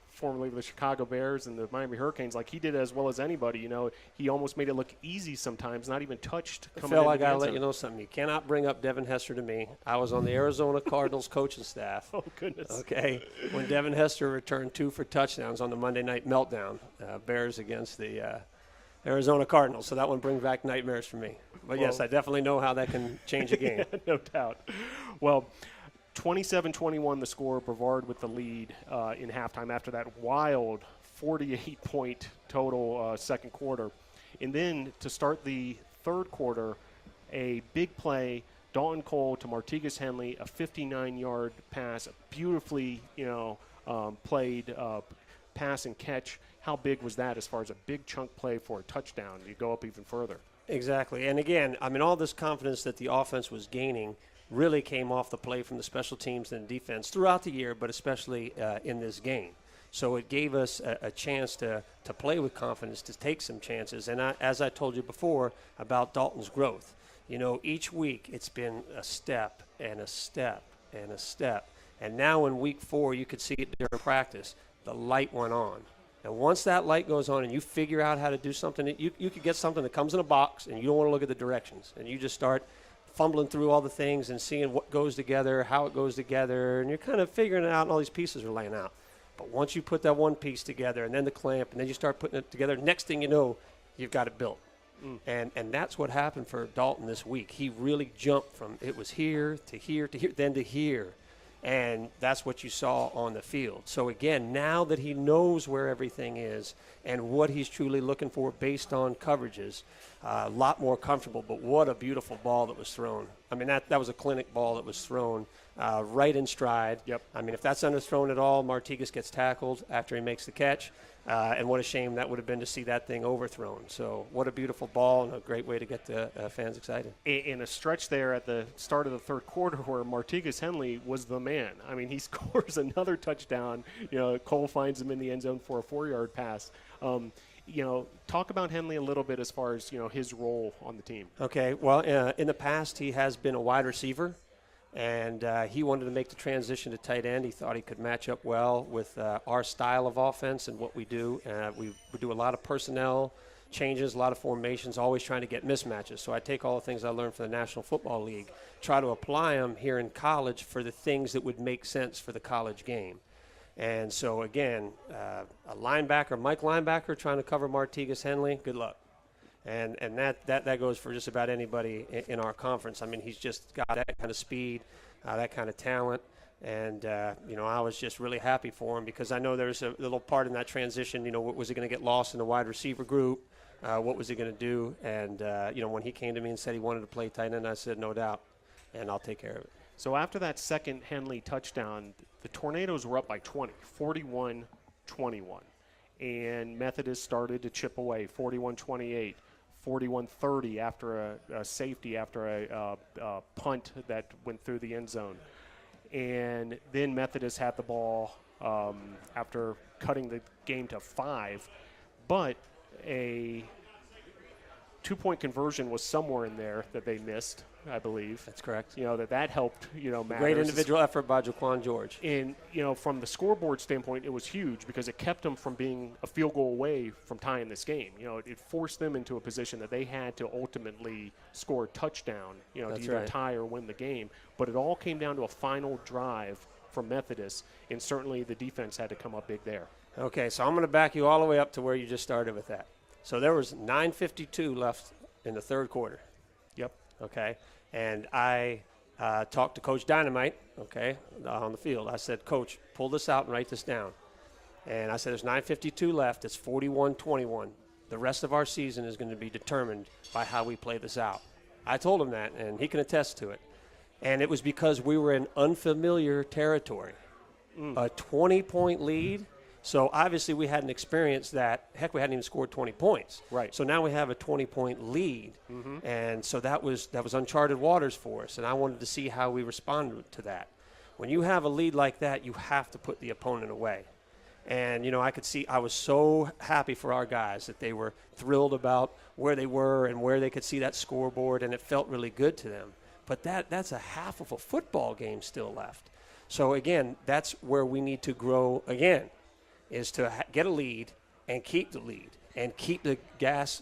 formerly of the Chicago Bears and the Miami Hurricanes, like he did as well as anybody. He almost made it look easy sometimes, not even touched. Phil, I got to let you know something. You cannot bring up Devin Hester to me. I was on the Arizona Cardinals coaching staff. Oh, goodness. Okay. When Devin Hester returned 2 for touchdowns on the Monday Night Meltdown, Bears against the Arizona Cardinals. So that one brings back nightmares for me. But, yes, I definitely know how that can change a game. Yeah, no doubt. Well, 27-21 the score, Brevard with the lead in halftime after that wild 48-point total second quarter. And then to start the third quarter, a big play, Dalton Cole to Martigas Henley, a 59-yard pass, a beautifully, played pass and catch. How big was that as far as a big chunk play for a touchdown? You go up even further. Exactly. And, again, all this confidence that the offense was gaining really came off the play from the special teams and defense throughout the year, but especially in this game. So it gave us a chance to play with confidence, to take some chances. And as I told you before about Dalton's growth, each week it's been a step and a step and a step. And now in week 4, you could see it during practice. The light went on. And once that light goes on and you figure out how to do something, you could get something that comes in a box and you don't want to look at the directions. And you just start fumbling through all the things and seeing what goes together, how it goes together, and you're kind of figuring it out, and all these pieces are laying out. But once you put that one piece together, and then the clamp, and then you start putting it together, next thing you know, you've got it built. And that's what happened for Dalton this week. He really jumped from it was here to here to here, then to here. And that's what you saw on the field. So, again, now that he knows where everything is and what he's truly looking for based on coverages, a lot more comfortable. But what a beautiful ball that was thrown. That was a clinic ball that was thrown right in stride. Yep. If that's underthrown at all, Martigas gets tackled after he makes the catch. And what a shame that would have been to see that thing overthrown. So what a beautiful ball and a great way to get the fans excited. In a stretch there at the start of the third quarter where Martigas Henley was the man. He scores another touchdown. Cole finds him in the end zone for a 4-yard pass. Talk about Henley a little bit as far as, his role on the team. Okay, well, in the past he has been a wide receiver. And he wanted to make the transition to tight end. He thought he could match up well with our style of offense and what we do. We do a lot of personnel changes, a lot of formations, always trying to get mismatches. So I take all the things I learned from the National Football League, try to apply them here in college for the things that would make sense for the college game. And so, again, a linebacker, Mike linebacker, trying to cover Martigas Henley, good luck. And that goes for just about anybody in our conference. He's just got that kind of speed, that kind of talent. And, I was just really happy for him because I know there's a little part in that transition. Was he going to get lost in the wide receiver group? What was he going to do? And, when he came to me and said he wanted to play tight end, I said, no doubt, and I'll take care of it. So after that second Henley touchdown, the Tornadoes were up by 20, 41-21. And Methodist started to chip away, 41-28. 41-30 after a safety, after a punt that went through the end zone. And then Methodist had the ball after cutting the game to 5. But a 2-point conversion was somewhere in there that they missed, I believe. That's correct. That helped, matters. Great individual effort by Jaquan George. And, from the scoreboard standpoint, it was huge because it kept them from being a field goal away from tying this game. It forced them into a position that they had to ultimately score a touchdown, to either tie or win the game. But it all came down to a final drive from Methodist, and certainly the defense had to come up big there. Okay, so I'm going to back you all the way up to where you just started with that. So there was 9:52 left in the third quarter. Yep. Okay. And I talked to Coach Dynamite, on the field. I said, Coach, pull this out and write this down. And I said, there's 9:52 left. It's 41-21. The rest of our season is going to be determined by how we play this out. I told him that, and he can attest to it. And it was because we were in unfamiliar territory. A 20-point lead. So, obviously, we hadn't experienced that. Heck, we hadn't even scored 20 points. Right. So now we have a 20-point lead. And so that was uncharted waters for us, and I wanted to see how we responded to that. When you have a lead like that, you have to put the opponent away. And, I could see I was so happy for our guys that they were thrilled about where they were and where they could see that scoreboard, and it felt really good to them. but that's a half of a football game still left. So, again, that's where we need to grow again, is to get a lead and keep the lead and keep the gas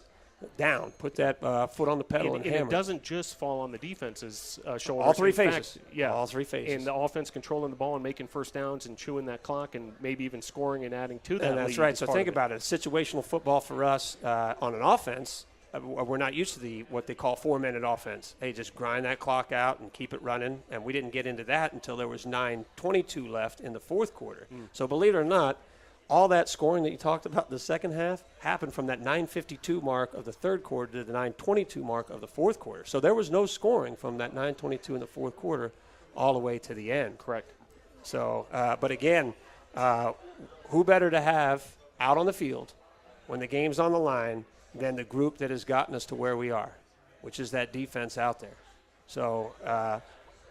down, put that foot on the pedal and hammer. It doesn't just fall on the defense's shoulders. All three In fact, phases. Yeah. All three phases. And the offense controlling the ball and making first downs and chewing that clock and maybe even scoring and adding to that And that's lead right. is So part think of it. about it. Situational football for us on an offense, we're not used to what they call 4-minute offense. Hey, just grind that clock out and keep it running. And we didn't get into that until there was 9:22 left in the fourth quarter. So believe it or not, all that scoring that you talked about in the second half happened from that 9:52 mark of the third quarter to the 9:22 mark of the fourth quarter. So there was no scoring from that 9:22 in the fourth quarter all the way to the end. Correct. So, but again, who better to have out on the field when the game's on the line than the group that has gotten us to where we are, which is that defense out there. So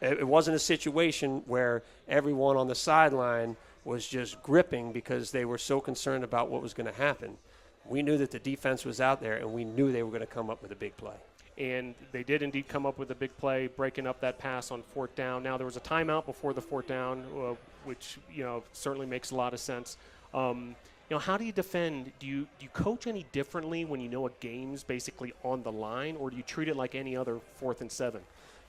it wasn't a situation where everyone on the sideline was just gripping because they were so concerned about what was going to happen. We knew that the defense was out there, and we knew they were going to come up with a big play. And they did indeed come up with a big play, breaking up that pass on fourth down. Now, there was a timeout before the fourth down, which, certainly makes a lot of sense. How do you defend? Do you coach any differently when you know a game's basically on the line, or do you treat it like any other 4th and 7?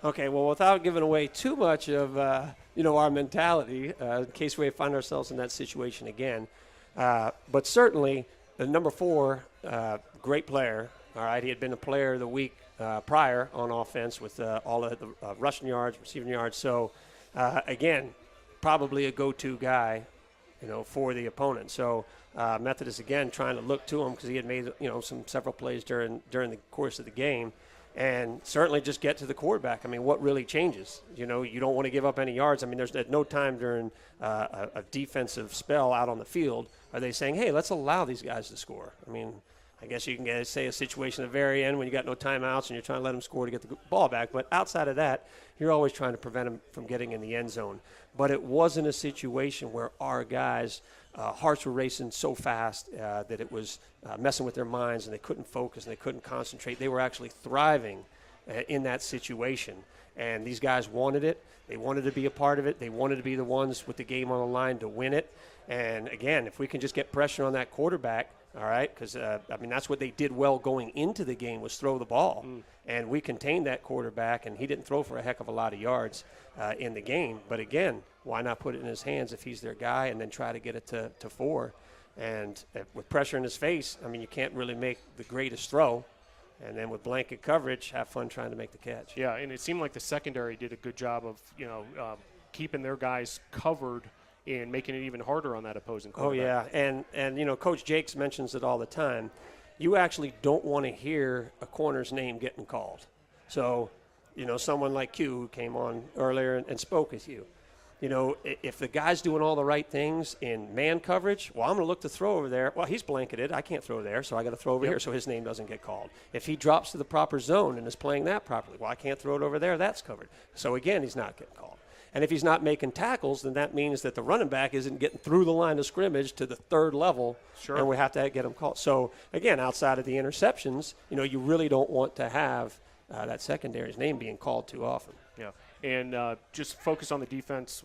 Okay, well, without giving away too much of, our mentality, in case we find ourselves in that situation again. But certainly, the number 4, great player, all right? He had been a player of the week prior on offense with all of the rushing yards, receiving yards. So, again, probably a go-to guy, for the opponent. So, Methodist, again, trying to look to him because he had made, several plays during the course of the game. And certainly just get to the quarterback. I mean, what really changes? You don't want to give up any yards. I mean, there's at no time during a defensive spell out on the field are they saying, hey, let's allow these guys to score. I mean, I guess you can say a situation at the very end when you got no timeouts and you're trying to let them score to get the ball back. But outside of that, you're always trying to prevent them from getting in the end zone. But it wasn't a situation where our guys' hearts were racing so fast that it was messing with their minds and they couldn't focus and they couldn't concentrate. They were actually thriving in that situation. And these guys wanted it. They wanted to be a part of it. They wanted to be the ones with the game on the line to win it. And, again, if we can just get pressure on that quarterback, all right, because, that's what they did well going into the game was throw the ball. And we contained that quarterback, and he didn't throw for a heck of a lot of yards in the game. But, again, why not put it in his hands if he's their guy and then try to get it to 4? And with pressure in his face, you can't really make the greatest throw. And then with blanket coverage, have fun trying to make the catch. Yeah, and it seemed like the secondary did a good job of, keeping their guys covered and making it even harder on that opposing quarterback. Oh, yeah, and Coach Jakes mentions it all the time. You actually don't want to hear a corner's name getting called. So, someone like Q who came on earlier and spoke with you, if the guy's doing all the right things in man coverage, well, I'm going to look to throw over there. Well, he's blanketed. I can't throw there, so I got to throw over here so his name doesn't get called. If he drops to the proper zone and is playing that properly, well, I can't throw it over there. That's covered. So, again, he's not getting called. And if he's not making tackles, then that means that the running back isn't getting through the line of scrimmage to the third level, and we have to get him called. So, again, outside of the interceptions, you really don't want to have that secondary's name being called too often. Yeah, and just focus on the defense,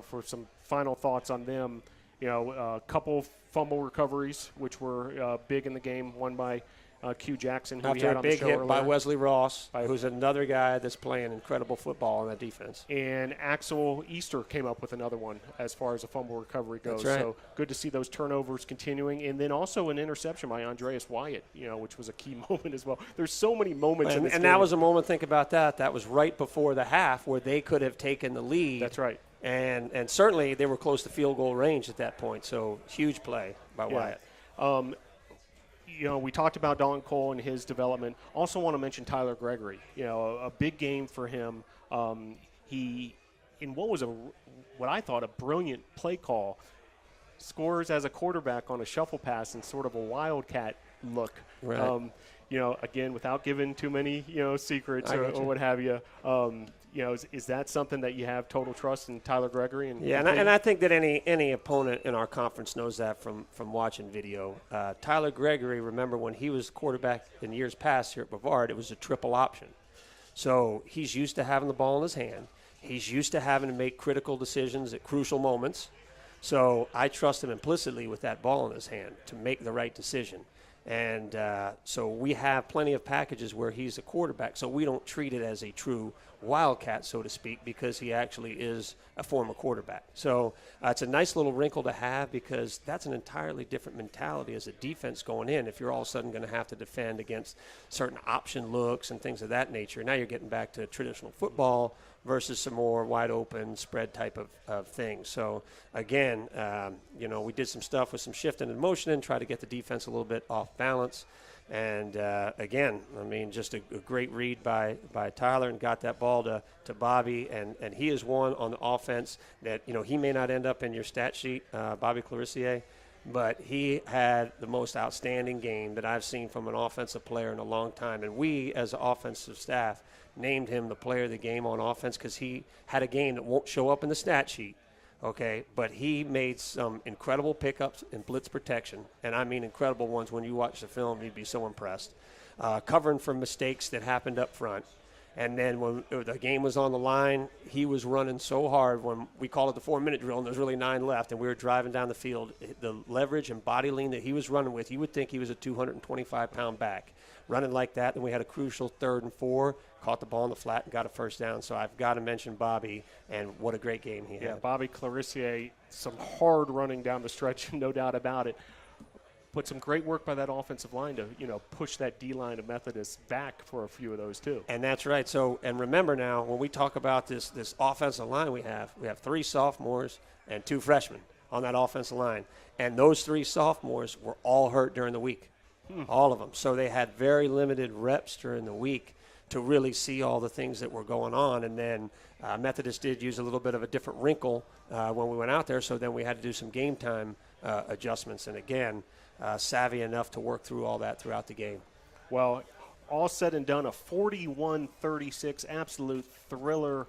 for some final thoughts on them. A couple fumble recoveries, which were big in the game, one by Q Jackson, who we After had a on the big show hit earlier. by Wesley Ross, who's another guy that's playing incredible football on that defense. And Axel Easter came up with another one as far as a fumble recovery goes. That's right. So good to see those turnovers continuing. And then also an interception by Andreas Wyatt, which was a key moment as well. There's so many moments in this game. And that was a moment, think about that. That was right before the half where they could have taken the lead. That's right. And certainly they were close to field goal range at that point. So huge play by Wyatt. We talked about Dalton Cole and his development. Also want to mention Tyler Gregory. A big game for him. He, in what I thought a brilliant play call, scores as a quarterback on a shuffle pass and sort of a wildcat look. Right. Again, without giving too many, secrets or what have you. Is that something that you have total trust in Tyler Gregory? And I think that any opponent in our conference knows that from watching video. Tyler Gregory, remember when he was quarterback in years past here at Brevard, it was a triple option. So he's used to having the ball in his hand. He's used to having to make critical decisions at crucial moments. So I trust him implicitly with that ball in his hand to make the right decision. And so we have plenty of packages where he's a quarterback, so we don't treat it as a true wildcat, so to speak, because he actually is a former quarterback. So it's a nice little wrinkle to have because that's an entirely different mentality as a defense going in if you're all of a sudden going to have to defend against certain option looks and things of that nature. Now you're getting back to traditional football versus some more wide open spread type of things. So again, we did some stuff with some shifting and motion and try to get the defense a little bit off balance. And again, I mean, just a great read by Tyler and got that ball to Bobby. And he is one on the offense that, he may not end up in your stat sheet, Bobby Clarissier, but he had the most outstanding game that I've seen from an offensive player in a long time. And we, as an offensive staff, named him the player of the game on offense because he had a game that won't show up in the stat sheet, okay? But he made some incredible pickups in blitz protection, and I mean incredible ones. When you watch the film, you'd be so impressed. Covering for mistakes that happened up front. And then when the game was on the line, he was running so hard when we called it the 4-minute drill, and there's really 9 left, and we were driving down the field. The leverage and body lean that he was running with, you would think he was a 225-pound back. Running like that, and we had a crucial 3rd and 4, caught the ball in the flat and got a first down. So I've got to mention Bobby, and what a great game he had. Yeah, Bobby Clarissier, some hard running down the stretch, no doubt about it. But some great work by that offensive line to, push that D-line of Methodist back for a few of those too. And that's right. So, and remember now, when we talk about this offensive line we have 3 sophomores and 2 freshmen on that offensive line. And those 3 sophomores were all hurt during the week. All of them. So they had very limited reps during the week to really see all the things that were going on. And then Methodist did use a little bit of a different wrinkle when we went out there. So then we had to do some game time adjustments. And again, savvy enough to work through all that throughout the game. Well, all said and done, a 41-36 absolute thriller,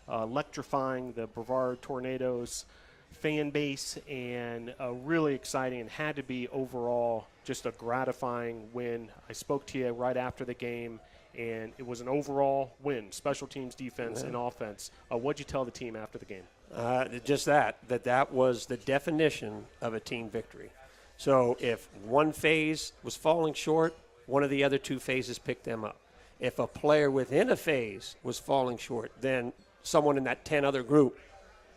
electrifying the Brevard Tornadoes fan base, and really exciting, and had to be overall just a gratifying win. I spoke to you right after the game, and it was an overall win, special teams, defense, and offense. What'd you tell the team after the game? Just that was the definition of a team victory. So if one phase was falling short, one of the other 2 phases picked them up. If a player within a phase was falling short, then someone in that 10 other group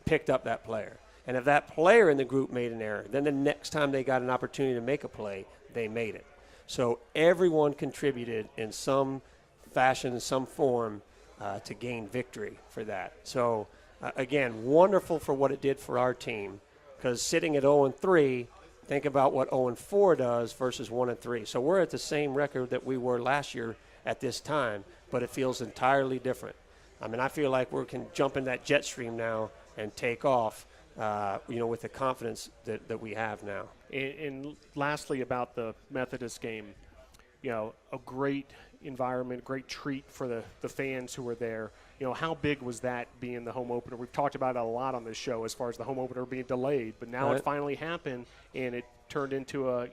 picked up that player. And if that player in the group made an error, then the next time they got an opportunity to make a play, they made it. So everyone contributed in some fashion, in some form, to gain victory for that. So, again, wonderful for what it did for our team, because sitting at 0-3, think about what 0-4 does versus 1-3. So we're at the same record that we were last year at this time, but it feels entirely different. I mean, I feel like we can jump in that jet stream now and take off, with the confidence that we have now. And lastly, about the Methodist game, a great environment, great treat for the fans who were there. How big was that being the home opener? We've talked about it a lot on this show as far as the home opener being delayed, but now it finally happened, and it turned into a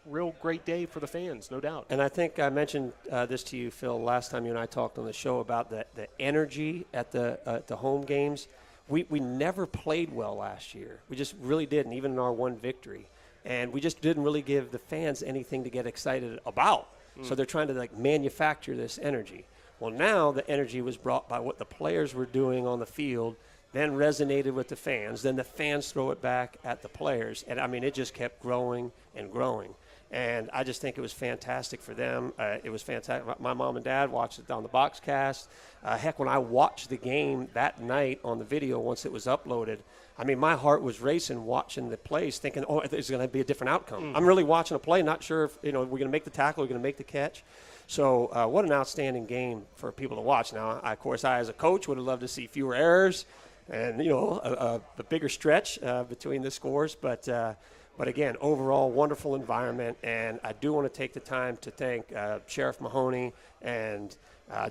real great day for the fans, no doubt. And I think I mentioned this to you, Phil, last time you and I talked on the show about the energy at the home games. We never played well last year. We just really didn't, even in our one victory. And we just didn't really give the fans anything to get excited about. So they're trying to manufacture this energy. Well, now the energy was brought by what the players were doing on the field, then resonated with the fans. Then the fans throw it back at the players. And, I mean, it just kept growing and growing. And I just think it was fantastic for them. It was fantastic. My mom and dad watched it on the Boxcast. Heck, when I watched the game that night on the video once it was uploaded, I mean, my heart was racing watching the plays, thinking, there's going to be a different outcome. I'm really watching a play, not sure if, we're going to make the tackle, we're going to make the catch. So what an outstanding game for people to watch. Now, of course, I as a coach would have loved to see fewer errors and, a bigger stretch between the scores. But again, overall, wonderful environment. And I do want to take the time to thank Sheriff Mahoney and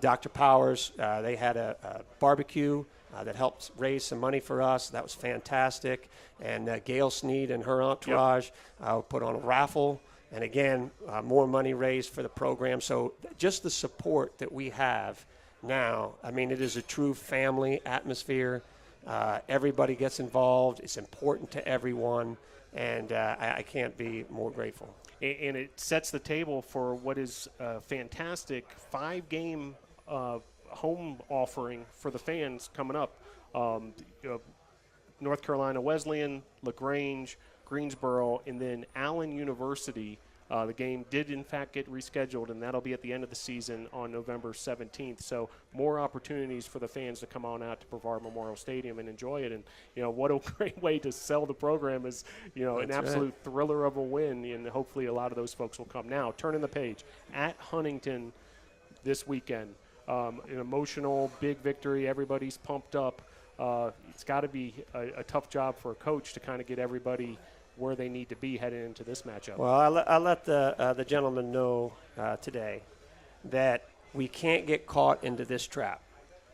Dr. Powers. They had a barbecue that helped raise some money for us. That was fantastic. And Gail Sneed and her entourage put on a raffle. And again, more money raised for the program. So just the support that we have now, I mean, it is a true family atmosphere. Everybody gets involved. It's important to everyone, and I can't be more grateful. And it sets the table for what is a fantastic 5-game home offering for the fans coming up. North Carolina Wesleyan, LaGrange, Greensboro, and then Allen University. The game did, in fact, get rescheduled, and that'll be at the end of the season on November 17th. So more opportunities for the fans to come on out to Brevard Memorial Stadium and enjoy it. And, what a great way to sell the program is, an absolute thriller of a win, and hopefully a lot of those folks will come. Now, turning the page, at Huntington this weekend, an emotional, big victory. Everybody's pumped up. It's got to be a tough job for a coach to kind of get everybody where they need to be heading into this matchup. Well, I let the gentleman know today that we can't get caught into this trap.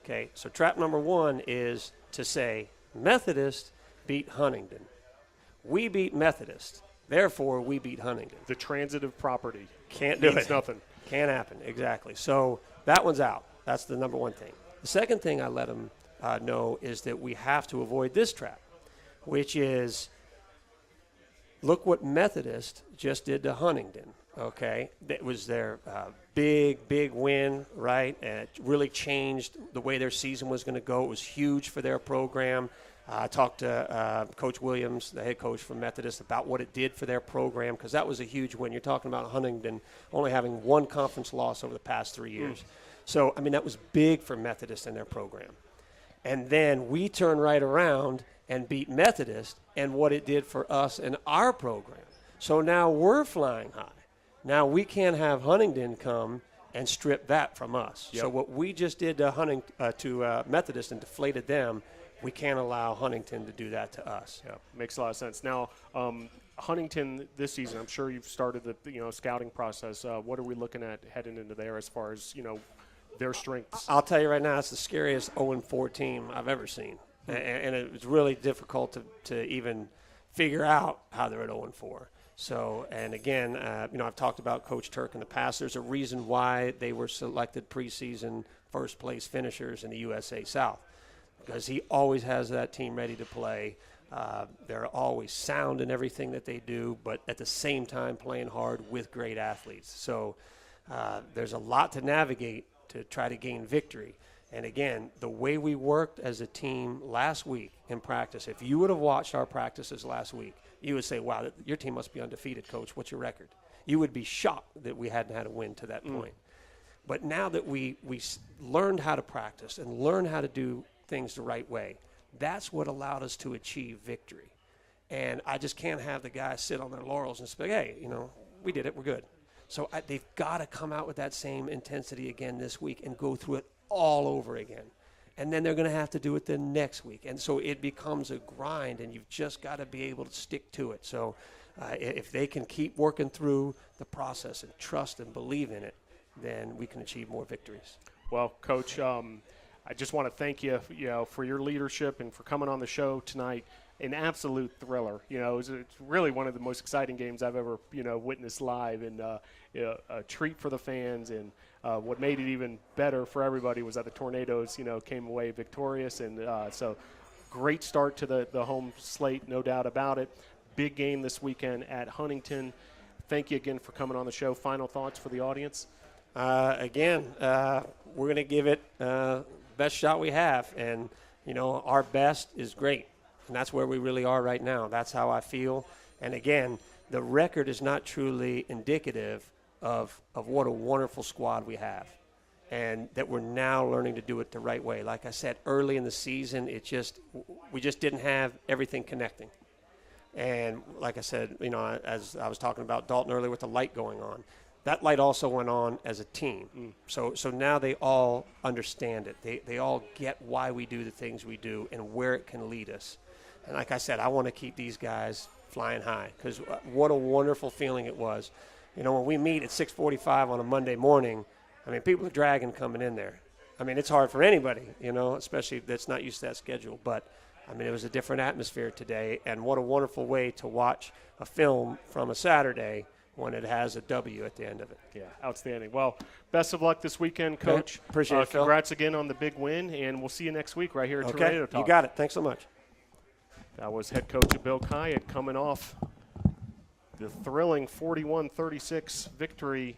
Okay, so trap number one is to say Methodist beat Huntington. We beat Methodist, therefore we beat Huntington. The transitive property. Can't do means it. Nothing. Can't happen, exactly. So that one's out. That's the number one thing. The second thing I let him know is that we have to avoid this trap, which is look what Methodist just did to Huntington, okay? That was their big win, right? And it really changed the way their season was going to go. It was huge for their program. I talked to Coach Williams, the head coach from Methodist, about what it did for their program because that was a huge win. You're talking about Huntington only having one conference loss over the past 3 years. So, I mean, that was big for Methodist and their program. And then we turn right around and beat Methodist and what it did for us and our program. So now we're flying high. Now we can't have Huntington come and strip that from us. Yep. So what we just did to Methodist and deflated them, we can't allow Huntington to do that to us. Yeah, makes a lot of sense. Now, Huntington this season, I'm sure you've started the scouting process. What are we looking at heading into there as far as their strengths? I'll tell you right now, it's the scariest 0-4 team I've ever seen. And it was really difficult to even figure out how they're at 0-4. So, and again, I've talked about Coach Turk in the past. There's a reason why they were selected preseason first-place finishers in the USA South, because he always has that team ready to play. They're always sound in everything that they do, but at the same time playing hard with great athletes. So there's a lot to navigate to try to gain victory. And again, the way we worked as a team last week in practice, if you would have watched our practices last week, you would say, wow, your team must be undefeated, Coach. What's your record? You would be shocked that we hadn't had a win to that point. But now that we learned how to practice and learned how to do things the right way, that's what allowed us to achieve victory. And I just can't have the guys sit on their laurels and say, hey, we did it, we're good. So they've got to come out with that same intensity again this week and go through it all over again. And then they're going to have to do it the next week. And so it becomes a grind, and you've just got to be able to stick to it. So if they can keep working through the process and trust and believe in it, then we can achieve more victories. Well, Coach, I just want to thank you, for your leadership and for coming on the show tonight. An absolute thriller. It's really one of the most exciting games I've ever, witnessed live, and a treat for the fans. And what made it even better for everybody was that the Tornadoes, came away victorious. And so great start to the home slate, no doubt about it. Big game this weekend at Huntington. Thank you again for coming on the show. Final thoughts for the audience? Again, we're going to give it best shot we have. And, our best is great. And that's where we really are right now. That's how I feel. And again, the record is not truly indicative of what a wonderful squad we have, and that we're now learning to do it the right way. Like I said, early in the season, we just didn't have everything connecting. And like I said, as I was talking about Dalton earlier with the light going on, that light also went on as a team. So now they all understand it. They all get why we do the things we do and where it can lead us. And like I said, I want to keep these guys flying high, because what a wonderful feeling it was. When we meet at 6:45 on a Monday morning, people are dragging coming in there. It's hard for anybody, especially that's not used to that schedule. But, it was a different atmosphere today, and what a wonderful way to watch a film from a Saturday when it has a W at the end of it. Yeah, outstanding. Well, best of luck this weekend, Coach. Appreciate it, Phil. Congrats again on the big win, and we'll see you next week right here at Okay, Tornado Talk. you got it. Thanks so much. That was head coach Bill Kyatt coming off the thrilling 41-36 victory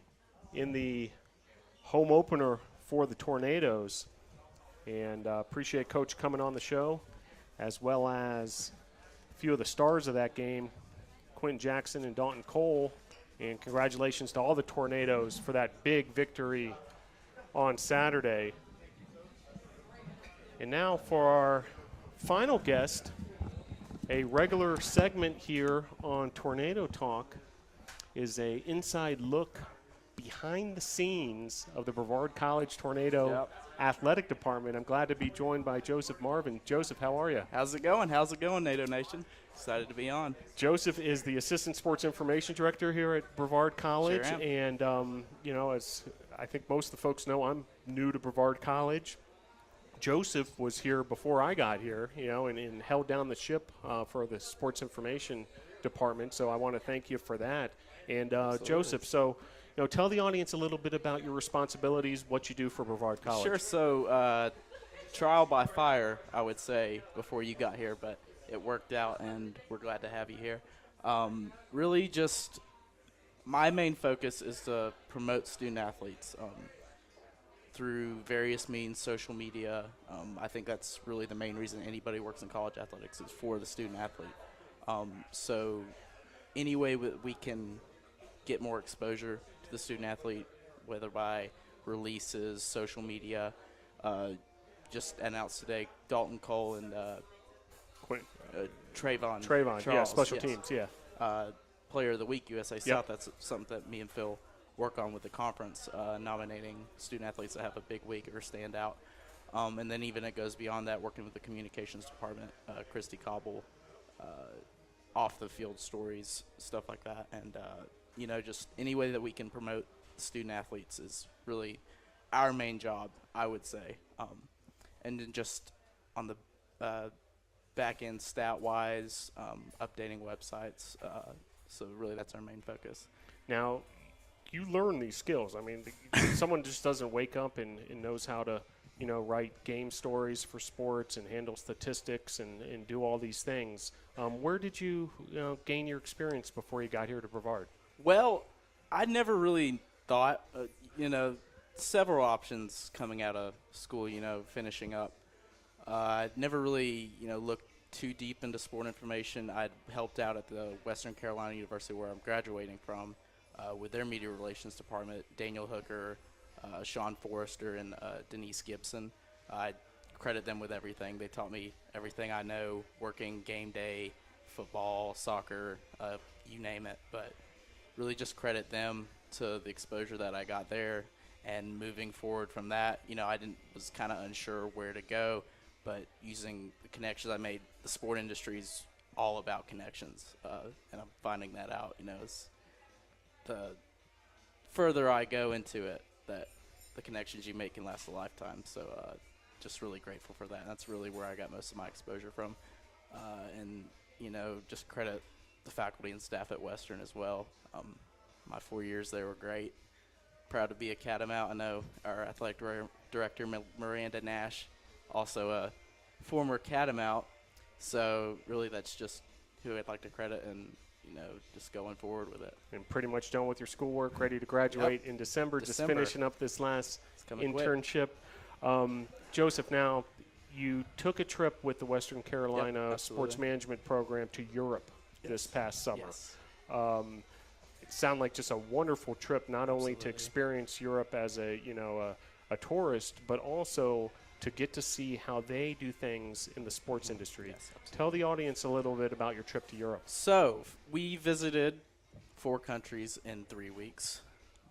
in the home opener for the Tornadoes. And appreciate Coach coming on the show, as well as a few of the stars of that game, Quentin Jackson and Dalton Cole. And congratulations to all the Tornadoes for that big victory on Saturday. And now for our final guest, a regular segment here on Tornado Talk is a inside look behind the scenes of the Brevard College Tornado athletic department. I'm glad to be joined by Joseph Marvin. Joseph, how are you? How's it going? How's it going, NATO Nation? Excited to be on. Joseph is the Assistant Sports Information Director here at Brevard College. Sure am. And, you know, as I think most of the folks know, I'm new to Brevard College. Joseph was here before I got here, you know, and held down the ship for the Sports Information Department. So I want to thank you for that. And, Joseph, so, you know, tell the audience a little bit about your responsibilities, what you do for Brevard College. Sure. So trial by fire, I would say, before you got here, but it worked out, and we're glad to have you here. Really just my main focus is to promote student athletes through various means, social media. I think that's really the main reason anybody works in college athletics is for the student athlete. So any way we can get more exposure to the student athlete, whether by releases, social media. Just announced today, Dalton Cole and Trayvon Trayvon, Charles, yeah, special yes. teams, yeah. Player of the Week, USA South. That's something that me and Phil work on with the conference, nominating student athletes that have a big week or stand out. And then even it goes beyond that, working with the communications department, Christy Cobble, off the field stories, stuff like that. And, you know, just any way that we can promote student athletes is really our main job, I would say. And then just on the back end stat-wise, updating websites. So really that's our main focus. Now, you learn these skills. I mean, someone just doesn't wake up and knows how to, you know, write game stories for sports and handle statistics and do all these things. Where did you gain your experience before you got here to Brevard? Well, I never really thought, you know, several options coming out of school, you know, finishing up. I never really, you know, looked too deep into sport information. I'd helped out at the Western Carolina University where I'm graduating from with their media relations department, Daniel Hooker, Sean Forrester, and Denise Gibson. I credit them with everything. They taught me everything I know, working game day, football, soccer, you name it. But really just credit them to the exposure that I got there. And moving forward from that, you know, was kind of unsure where to go. But using the connections I made, the sport industry is all about connections. And I'm finding that out, you know, as the further I go into it, that the connections you make can last a lifetime. So just really grateful for that. That's really where I got most of my exposure from. And, you know, just credit the faculty and staff at Western as well. My 4 years there were great. Proud to be a Catamount. I know our athletic director, Miranda Nash, also a former Catamount. So really that's just who I'd like to credit and, you know, just going forward with it. And pretty much done with your schoolwork, ready to graduate in December, just finishing up this last internship. Joseph, now you took a trip with the Western Carolina Sports Management Program to Europe this past summer. Yes. It sounded like just a wonderful trip, not only to experience Europe as a tourist, but also to get to see how they do things in the sports industry. Yes, tell the audience a little bit about your trip to Europe. So we visited 4 countries in 3 weeks: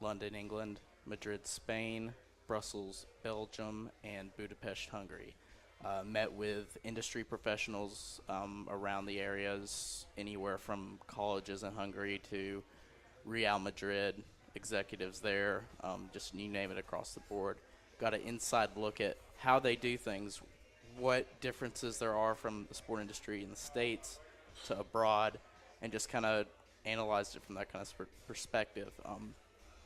London, England; Madrid, Spain; Brussels, Belgium; and Budapest, Hungary. Met with industry professionals around the areas, anywhere from colleges in Hungary to Real Madrid, executives there, just you name it, across the board. Got an inside look at how they do things, what differences there are from the sport industry in the States to abroad, and just kind of analyzed it from that kind of perspective.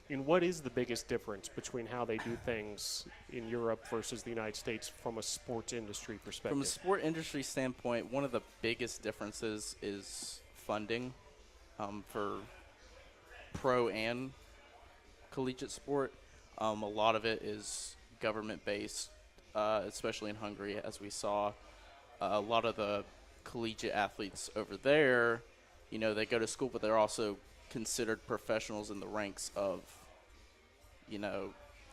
And what is the biggest difference between how they do things in Europe versus the United States from a sports industry perspective? From a sport industry standpoint, one of the biggest differences is funding for pro and collegiate sport. A lot of it is government-based, especially in Hungary, as we saw. A lot of the collegiate athletes over there, they go to school, but they're also considered professionals in the ranks of,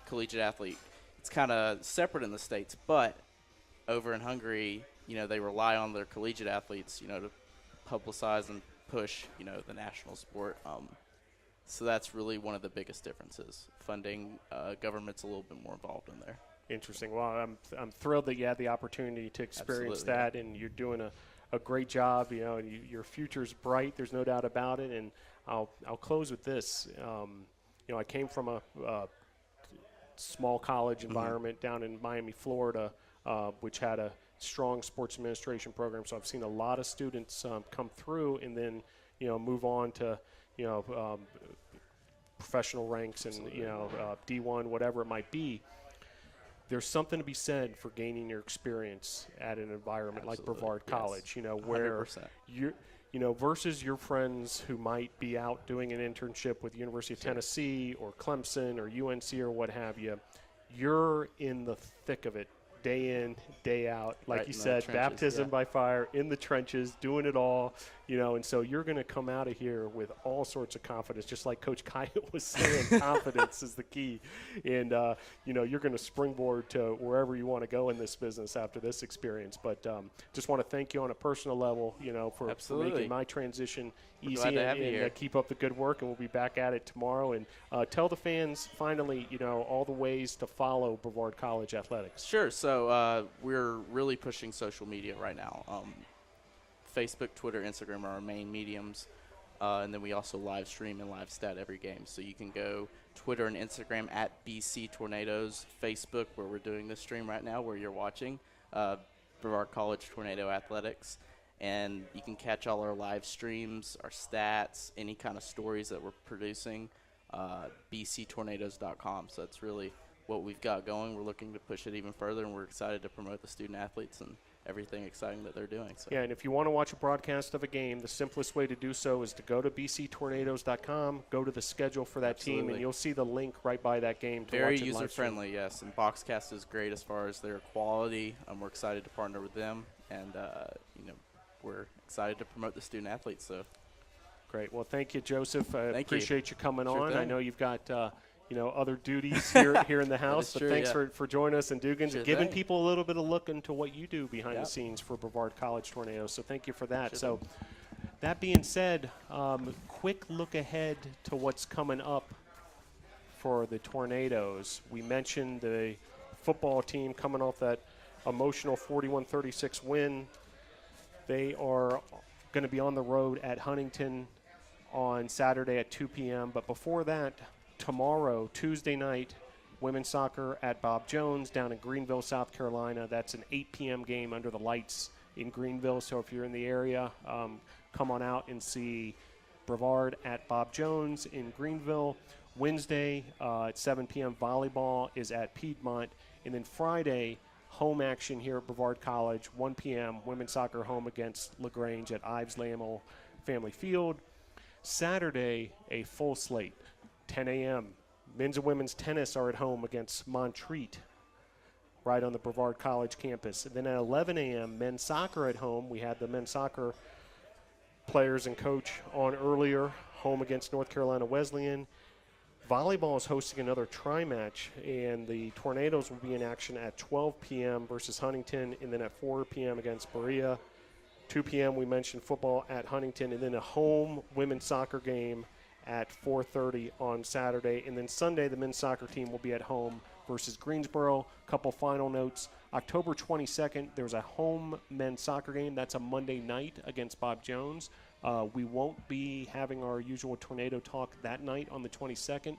collegiate athlete. It's kind of separate in the States, but over in Hungary, they rely on their collegiate athletes, to publicize and push, the national sport. So that's really one of the biggest differences. Funding, government's a little bit more involved in there. Interesting. Well, I'm thrilled that you had the opportunity to experience Absolutely, that, and you're doing a great job. And your future's bright. There's no doubt about it. And I'll close with this. I came from a small college environment down in Miami, Florida, which had a strong sports administration program. So I've seen a lot of students come through and then move on to professional ranks and D1, whatever it might be. There's something to be said for gaining your experience at an environment like Brevard College, where 100%. you're, versus your friends who might be out doing an internship with the University of Tennessee or Clemson or UNC or what have you. You're in the thick of it, day in, day out. Like Right you in the said, trenches, baptism yeah. by fire, in the trenches, doing it all, and so you're going to come out of here with all sorts of confidence, just like Coach Kyle was saying, confidence is the key. And, you're going to springboard to wherever you want to go in this business after this experience. But just want to thank you on a personal level, for making my transition easy, glad to have you here. keep up the good work, and we'll be back at it tomorrow. And tell the fans, finally, all the ways to follow Brevard College athletics. Sure. So we're really pushing social media right now. Facebook, Twitter, Instagram are our main mediums. And then we also live stream and live stat every game. So you can go Twitter and Instagram at BC Tornadoes, Facebook, where we're doing this stream right now, where you're watching, Brevard College Tornado Athletics. And you can catch all our live streams, our stats, any kind of stories that we're producing, bctornadoes.com. So that's really what we've got going. We're looking to push it even further, and we're excited to promote the student athletes and everything exciting that they're doing. So. Yeah, and if you want to watch a broadcast of a game, the simplest way to do so is to go to bctornadoes.com, go to the schedule for that team, and you'll see the link right by that game to Very watch it live user-friendly, yes. And Boxcast is great as far as their quality. We're excited to partner with them, and we're excited to promote the student athletes. So, great. Well, thank you, Joseph. I Thank you. appreciate you coming Sure on. thing. I know you've got other duties here in the house, but true, thanks yeah. for joining us and Dugan's Sure and giving thing. people a little bit of look into what you do behind the Yep. scenes for Brevard College Tornadoes. So thank you for that. Sure So that being said, quick look ahead to what's coming up for the Tornadoes. We mentioned the football team coming off that emotional 41-36 win. They are going to be on the road at Huntington on Saturday at 2 p.m. But before that, tomorrow, Tuesday night, women's soccer at Bob Jones down in Greenville, South Carolina. That's an 8 p.m. game under the lights in Greenville. So if you're in the area, come on out and see Brevard at Bob Jones in Greenville. Wednesday at 7 p.m., volleyball is at Piedmont. And then Friday, home action here at Brevard College, 1 p.m., women's soccer home against LaGrange at Ives Lamel Family Field. Saturday, a full slate, 10 a.m. Men's and women's tennis are at home against Montreat right on the Brevard College campus. And then at 11 a.m., men's soccer at home. We had the men's soccer players and coach on earlier, home against North Carolina Wesleyan. Volleyball is hosting another tri-match, and the Tornadoes will be in action at 12 p.m. versus Huntington, and then at 4 p.m. against Berea. 2 p.m. we mentioned football at Huntington, and then a home women's soccer game at 4:30 on Saturday. And then Sunday, the men's soccer team will be at home versus Greensboro. Couple final notes. October 22nd, there's a home men's soccer game. That's a Monday night against Bob Jones. We won't be having our usual tornado talk that night on the 22nd.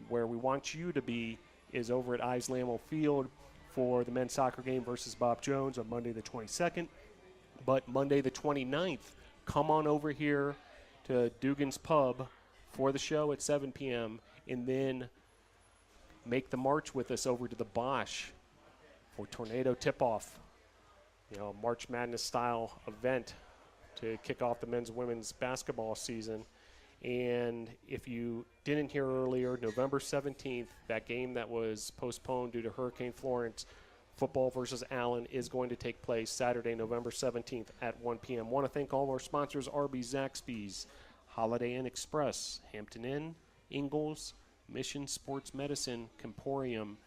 Where we want you to be is over at Ives Lamel Field for the men's soccer game versus Bob Jones on Monday the 22nd. But Monday the 29th, come on over here to Dugan's Pub for the show at 7 p.m. and then make the march with us over to the Bosch for Tornado Tip-Off. March Madness style event to kick off the men's and women's basketball season. And if you didn't hear earlier, November 17th, that game that was postponed due to Hurricane Florence, football versus Allen, is going to take place Saturday, November 17th at 1 p.m. Want to thank all of our sponsors, Arby's, Zaxby's, Holiday Inn Express, Hampton Inn, Ingalls, Mission Sports Medicine, Comporium,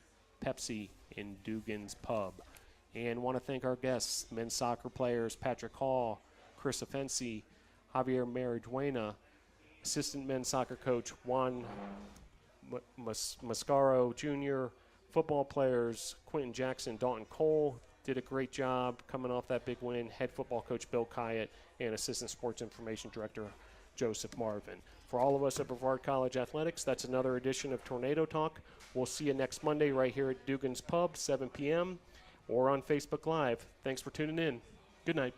Pepsi, and Dugan's Pub. And want to thank our guests, men's soccer players Patrick Hall, Chris Offensi, Javier Marijuena, assistant men's soccer coach Juan Mascaro Jr., football players Quentin Jackson, Dalton Cole did a great job coming off that big win, head football coach Bill Kyatt, and assistant sports information director Joseph Marvin. For all of us at Brevard College Athletics, that's another edition of Tornado Talk. We'll see you next Monday right here at Dugan's Pub, 7 p.m., or on Facebook Live. Thanks for tuning in. Good night.